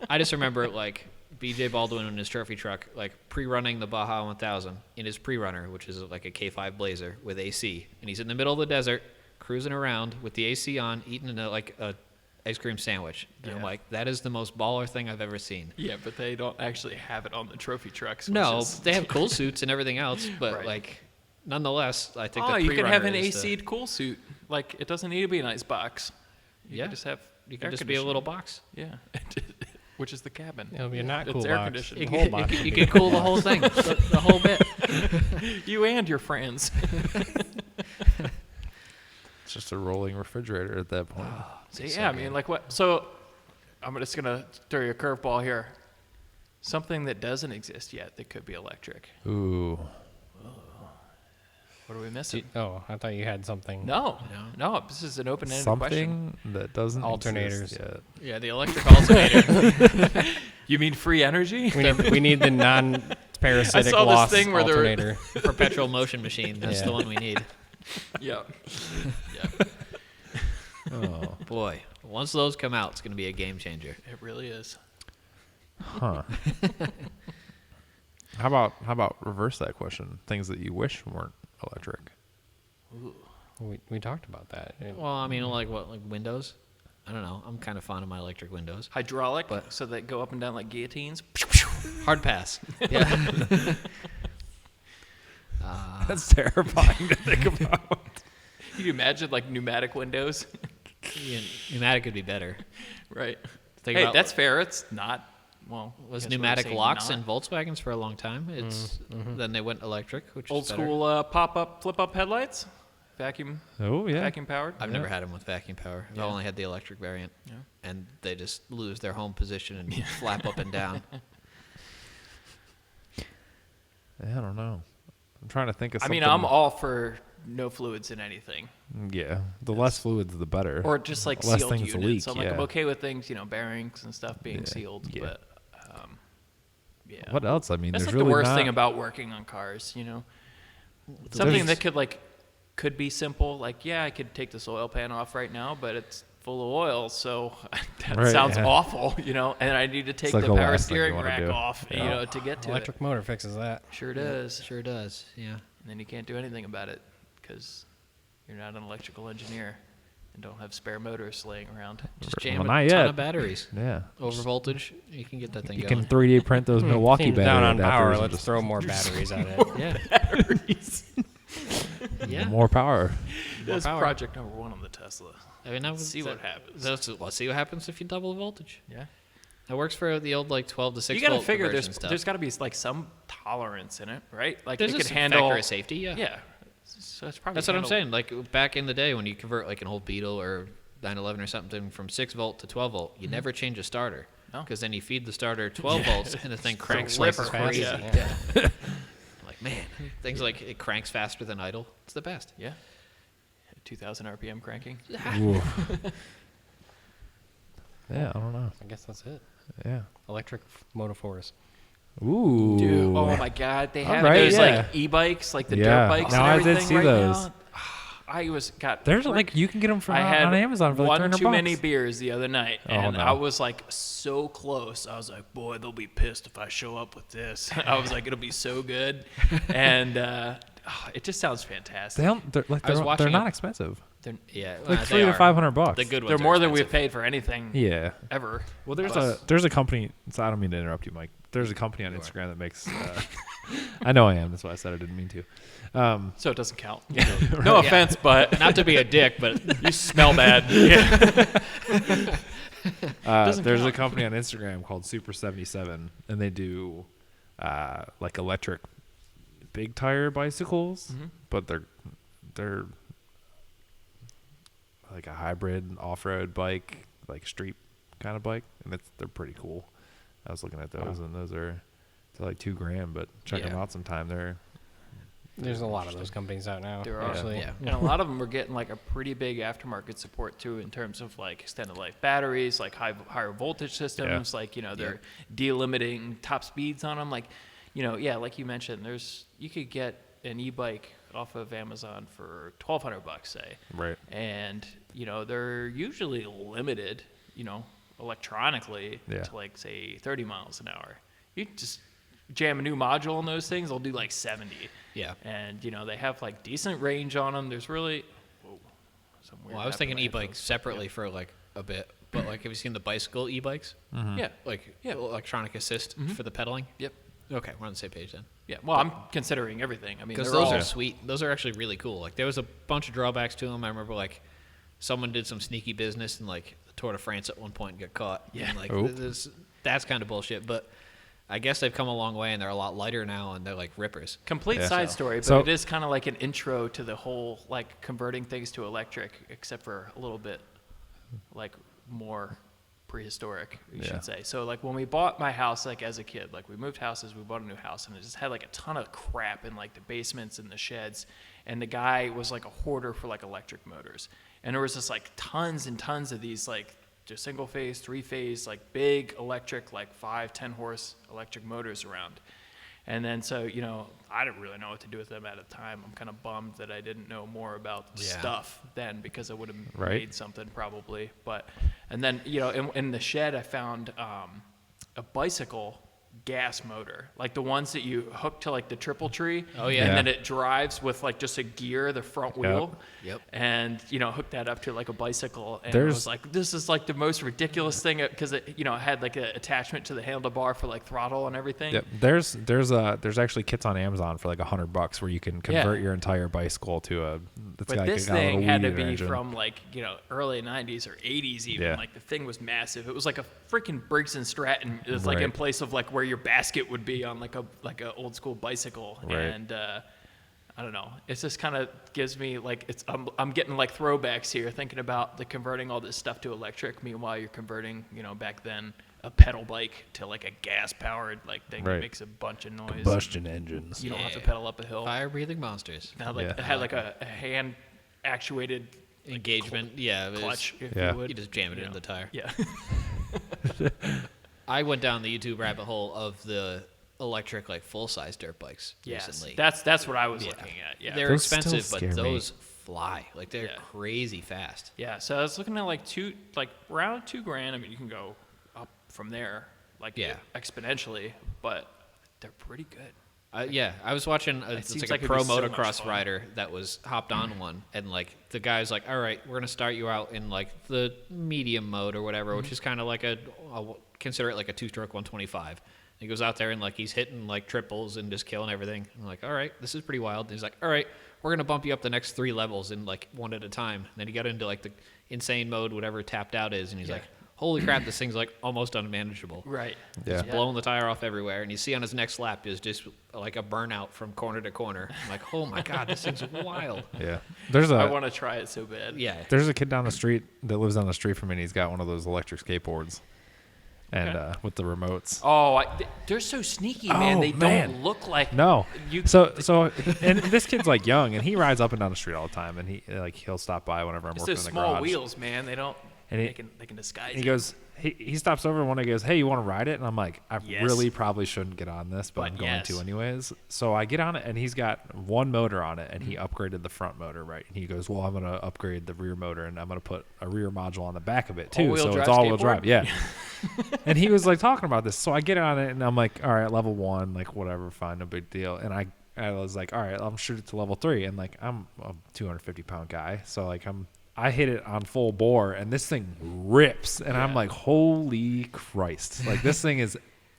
I just remember like BJ Baldwin in his trophy truck, like pre-running the Baja 1000 in his pre-runner, which is like a K5 Blazer with AC, and he's in the middle of the desert cruising around with the AC on, eating a ice cream sandwich. And I'm Yeah. like, that is the most baller thing I've ever seen. Yeah, but they don't actually have it on the trophy trucks. No, which is- they have cool suits and everything else, but Right. like, nonetheless, I think Oh, the you could have pre-runner an is the- AC'd cool suit. Like it doesn't need to be an ice box. You Yeah. could just have. You air could just be a little conditioning. box. Yeah, which is the cabin. It'll be a not It's cool air box. conditioned. The You whole could, box you would could be a cool the box. whole thing, the whole bit. You and your friends. it's just a rolling refrigerator at that point. So yeah, I mean, like what? So I'm just gonna throw you a curveball here. Something that doesn't exist yet that could be electric. Ooh, What are we missing? Oh, I thought you had something. No. This is an open-ended question. something that doesn't Alternators. exist yet. Yeah, the electric alternator. You mean free energy? We need the non-parasitic I saw this loss thing where they're- alternator. Perpetual motion machine. That's Yeah. the one we need. Yeah. Oh, Boy, once those come out, it's going to be a game changer. It really is. huh. How about reverse that question? Things that you wish weren't electric. We talked about that. Well, I mean, like windows? I don't know. I'm kind of fond of my electric windows. Hydraulic, But- so they go up and down like guillotines. Hard pass. Yeah. That's terrifying to think about. Can you imagine like pneumatic windows? Yeah, pneumatic could be better. Right. Think Hey, about- that's fair. It's not. Well, I Was guess we're pneumatic saying locks not. in Volkswagens for a long time. It's then they went electric, which Old is better. school pop-up, flip-up headlights, vacuum, Oh yeah. vacuum powered. I've never had them with vacuum power. I've Yeah. only had the electric variant, Yeah. and they just lose their home position and flap up and down. I don't know. I'm trying to think of I something. mean, I'm all for no fluids in anything, Yeah, the less fluids, the better. or just like Less sealed things to units. leak, So I'm like, I'm yeah. okay with things, bearings and stuff being Yeah, sealed, yeah. but yeah. What else? I mean, That's there's like the really worst not, thing about working on cars, Something that could be simple. Like, yeah, I could take this oil pan off right now, but it's full of oil, so that Right, sounds yeah. awful, and I need to take like the the power last thing you steering wanna rack do. off, Yeah. to get to Electric it. motor fixes that. Sure does. Sure does. Yeah. And then you can't do anything about it because you're not an electrical engineer and don't have spare motors laying around. Just Well, jam a not ton yet. of batteries. Yeah. Over voltage, you can get that thing You going. can 3D print those Milwaukee Seems battery down on adapters power. and Let's just throw more batteries at it. Yeah. Yeah. more power. That's power. project number 1 on the Tesla. I mean, that was, See what happens. Let's see what happens if you double the voltage. Yeah. That works for the old 12 to 6 You got to volt figure conversion stuff. there's got to be like some tolerance in it, right? Like There's it a could factor handle of safety. Yeah. Yeah. So it's probably That's what I'm handle- saying. Like back in the day when you convert like an old Beetle or 911 or something from 6 volt to 12 volt, you never change a starter. No. Because then you feed the starter 12 volts and the thing cranks ripper. like Fast. crazy. Yeah. Like, man, things like it cranks faster than idle. It's the best. Yeah. 2,000 RPM cranking. Ooh. Yeah, I don't know. I guess that's it. Yeah. Electric motor force. Ooh. Dude, oh my God, they All have right, those yeah. like e-bikes, like the Yeah. dirt bikes. No, and I did everything see right those. Now. I got. There's like you can get them from I had on Amazon for like one 300 too bucks. many beers the other night, Oh, and no. I was like so close. I was like, boy, they'll be pissed if I show up with this. I was like, it'll be so good, and it just sounds fantastic. They're watching not a- expensive. Yeah, Like they $300 to are. $500. The good ones They're are more than expensive. we've paid for anything Yeah. ever. Well, But- there's a company. So I don't mean to interrupt you, Mike. There's a company on Instagram that makes. I know I am. That's why I said I didn't mean to. So it doesn't count. No offense, but Not to be a dick, but you smell bad. Yeah. There's a company on Instagram called Super 77, and they do like electric big tire bicycles, but they're like a hybrid off-road bike, like street kind of bike, and they're pretty cool. I was looking at those, and they're like $2,000, but check them out sometime. There's a lot of those companies out now. There are. actually. Yeah. And a lot of them are getting like a pretty big aftermarket support too, in terms of like extended life batteries, like higher voltage systems, like, you know, they're delimiting top speeds on them. Like, you know, yeah, like you mentioned, you could get an e-bike off of Amazon for $1,200, say. Right. And, you know, they're usually limited, you know, electronically to like, say, 30 miles an hour. You just jam a new module on those things, they'll do like 70. Yeah. And, you know, they have like decent range on them. There's really, some weird Well, I was thinking happening with e-bikes those. separately for like a bit, but like, have you seen the bicycle e-bikes? Yeah. Like electronic assist for the pedaling? Yep. Okay, we're on the same page then. Yeah. Well, I'm considering everything. I mean, Because they're those all, are sweet. Those are actually really cool. Like there was a bunch of drawbacks to them. I remember like someone did some sneaky business in like the Tour de France at one point and got caught. Yeah. And, like Oh. that's kind of bullshit. But I guess they've come a long way and they're a lot lighter now and they're like rippers. complete Yeah. side So- story, but So- it is kind of like an intro to the whole like converting things to electric, except for a little bit like more prehistoric, you should say. So like when we bought my house, like as a kid, like we moved houses, we bought a new house, and it just had like a ton of crap in like the basements and the sheds, and the guy was like a hoarder for like electric motors, and there was just like tons and tons of these like just single phase, 3-phase, like big electric, like 5-10 horse electric motors around. And then so, you know, I didn't really know what to do with them at the time. I'm kind of bummed that I didn't know more about stuff then, because I would have made something probably. But, and then, you know, in the shed I found a bicycle gas motor, like the ones that you hook to like the triple tree. Oh, yeah. And Yeah. then it drives with like just a gear, the front wheel. Yep. And, you know, hook that up to like a bicycle. And I There's- was like, this is like the most ridiculous thing, because it, you know, it had like an attachment to the handlebar for like throttle and everything. Yep. There's actually kits on Amazon for like $100 where you can convert your entire bicycle to a. It's But got this got a little thing had to weed be engine. from like, you know, early 90s or 80s even. Yeah. Like the thing was massive. It was like a freaking Briggs and Stratton. It was like in Right. place of like where your basket would be on like a old school bicycle. Right. And I don't know. It just kind of gives me like I'm getting like throwbacks here, thinking about the converting all this stuff to electric. Meanwhile, you're converting, you know, back then a pedal bike to like a gas powered like thing that Right. makes a bunch of noise. Combustion engines. You don't have to Yeah. pedal up a hill. Fire-breathing monsters. It had like, Yeah. it had like a hand actuated Engagement, yeah. it was- clutch, if Yeah. you would. You just jam it You in know. the tire. Yeah. I went down the YouTube rabbit hole of the electric, like full-size dirt bikes Yes. recently. that's what I was looking at. Yeah. They're Those still expensive, but scare me. those fly. Like they're Yeah. crazy fast. Yeah. So I was looking at like around $2,000. I mean, you can go up from there, like Yeah. exponentially, but they're pretty good. Yeah, I was watching it's seems like like a it'd pro be so much motocross fun. rider that was hopped on one, and like the guy's like, "All right, we're gonna start you out in like the medium mode or whatever, which is kind of like I'll consider it like a two-stroke 125." He goes out there and like he's hitting like triples and just killing everything. I'm like, "All right, this is pretty wild." And he's like, "All right, we're gonna bump you up the next 3 levels in like one at a time." And then he got into like the insane mode, whatever tapped out is, and he's Yeah. like, "Holy crap, this thing's like almost unmanageable." Right. Yeah. Blowing the tire off everywhere, and you see on his next lap is just like a burnout from corner to corner. I'm like, oh my god, this thing's wild. Yeah. There's I a want to try it so bad. Yeah, there's a kid down the street that lives down the street from me, and he's got one of those electric skateboards, and Okay. with the remotes. Oh, they're so sneaky, man. Oh, They man. don't look like No. You. So and this kid's like young, and he rides up and down the street all the time, and he'll stop by whenever I'm It's working those in the small garage. wheels, man. They don't. And They can disguise. He it. goes, he stops over and one day goes, "Hey, you want to ride it?" And I'm like, I Yes. really probably shouldn't get on this, but I'm going yes. to anyways. So I get on it, and he's got one motor on it, and he upgraded the front motor, right? And he goes, "Well, I'm going to upgrade the rear motor, and I'm going to put a rear module on the back of it too, All-wheel so drive it's all-wheel skateboard? drive." Yeah. And he was like talking about this, so I get on it, and I'm like, "All right, level 1, like whatever, fine, no big deal." And I I was like, all right, I'll shoot it to level 3. And like, I'm a 250-pound guy. So like, I hit it on full bore and this thing rips. And I'm Yeah. like, holy Christ. Like this thing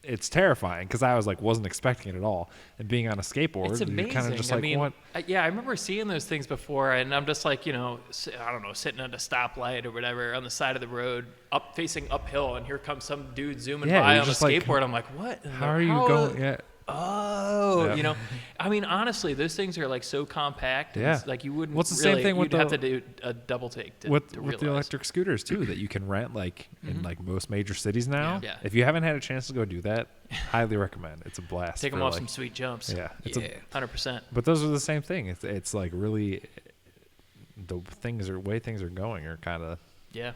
it's terrifying because I was like, wasn't expecting it at all. And being on a skateboard, It's amazing. you're kind of just like, I mean, what? I remember seeing those things before, and I'm just like, I don't know, sitting at a stoplight or whatever on the side of the road, facing uphill, and here comes some dude zooming Yeah, by you're on a just like, skateboard. I'm like, what? How are you going? Yeah. Oh, Yeah. I mean, honestly, those things are like so compact. And Yeah. it's like you wouldn't. What's the really, same thing with you'd have the- to do a double take to with realize. the electric scooters too that you can rent like in like most major cities now. Yeah. If you haven't had a chance to go do that, highly recommend. It's a blast. Take them for, off like- some sweet jumps. Yeah, it's Yeah. 100%. but those are the same thing. It's like really the way things are going are kind of Yeah.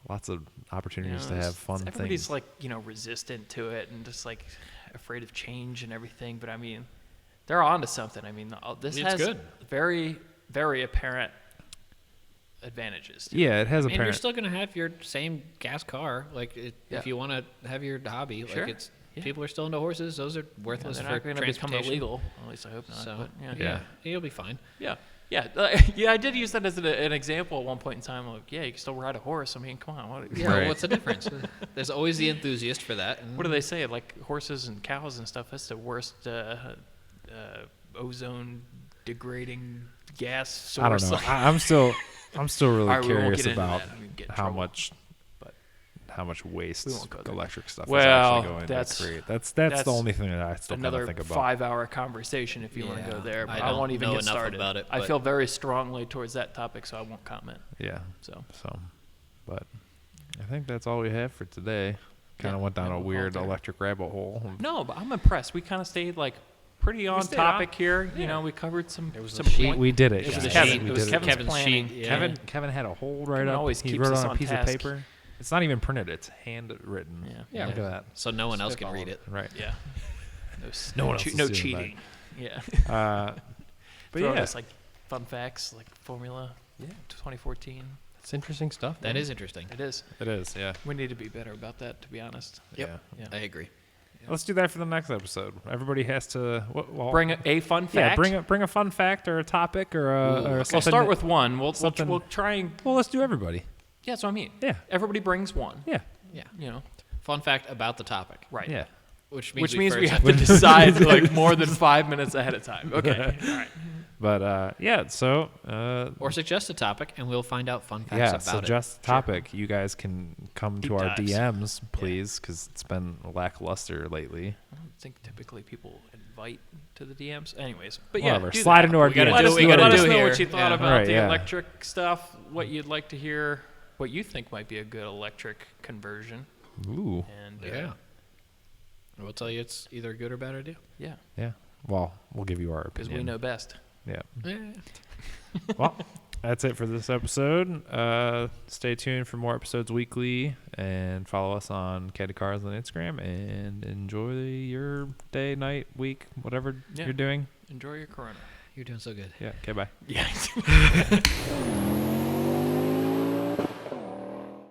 lots of opportunities to it's- have fun everybody's things. like resistant to it and just like afraid of change and everything, but I mean they're on to something. I mean this It's has good. very, very apparent advantages to it. Yeah, it has I a mean, you're parent. still gonna have your same gas car. Like, Yeah. if you want to have your hobby, Sure. like Yeah. people are still into horses. Those are worthless they're for not going to become transportation. illegal. At least I hope not. So but, yeah. Yeah. you'll be fine. Yeah. Yeah. Yeah, I did use that as an example at one point in time. Like, yeah, you can still ride a horse. I mean, come on. What, Yeah, Right. what's the difference? There's always the enthusiast for that. And what do they say? Like horses and cows and stuff, that's the worst ozone degrading gas source. I don't know. Like, I'm still really All right, we won't curious get into about that. We can get in how trouble. much But how much waste we won't go there. electric stuff Well, is actually going that's- to create. That's that's the only thing that I still kind of another think about. 5-hour conversation if you want to Yeah, go there. But I I, don't won't even know get enough started. about it, I but- feel very strongly towards that topic, so I won't comment. Yeah. So But I think that's all we have for today. Kind of Yeah, went down yeah, a we'll weird call it there. electric rabbit hole. no, but I'm impressed. We kind of stayed like pretty on stayed topic on. here. You know, we covered some. was some a sheet. point- We did it. It was guys. Kevin. We It was did Kevin's Kevin's planning. sheet, yeah. Kevin had a whole write up. always He keeps wrote us on a on piece task. of paper. It's not even printed. It's handwritten. Yeah. Yeah. Look at that. So no one else can read it. Right. Yeah. No one else is no doing cheating. Yeah. But Throwing yeah. us like fun facts, like Formula. Yeah. 2014. It's interesting stuff. That is interesting. It is. It is. Yeah. We need to be better about that, to be honest. Yep. Yeah. I agree. Let's do that for the next episode. Everybody has to well, Bring a fun yeah, fact. bring a fun fact or a topic or We'll something. start with one. We'll something- try and. Well, let's do everybody. Yeah, that's what I mean. Yeah. Everybody brings one. Yeah. Yeah. You know. Fun fact about the topic. Right. Yeah. Which means Which means we first have to decide like more than 5 minutes ahead of time. Okay. All right. But yeah, so or suggest a topic, and we'll find out fun facts yeah, about suggest it. topic. You guys can come Deep to our dives. DMs, please, because it's been lackluster lately. I don't think typically people invite to the DMs. Anyways, but Whatever. yeah, do Slide that. into our We gotta DMs. Let do us, what we let gotta us do know here. what you thought Yeah. about Right, the yeah. electric stuff, what you'd like to hear, what you think might be a good electric conversion. Ooh. And Yeah. We'll tell you it's either a good or bad idea. yeah, Yeah. Well, we'll give you our because opinion. we know best. Yeah. Yeah. Well, that's it for this episode. Stay tuned for more episodes weekly and follow us on CAD Cars on Instagram and enjoy your day, night, week, whatever Yeah. you're doing. Enjoy your Corona. You're doing so good. Yeah. Okay. Bye. Yeah.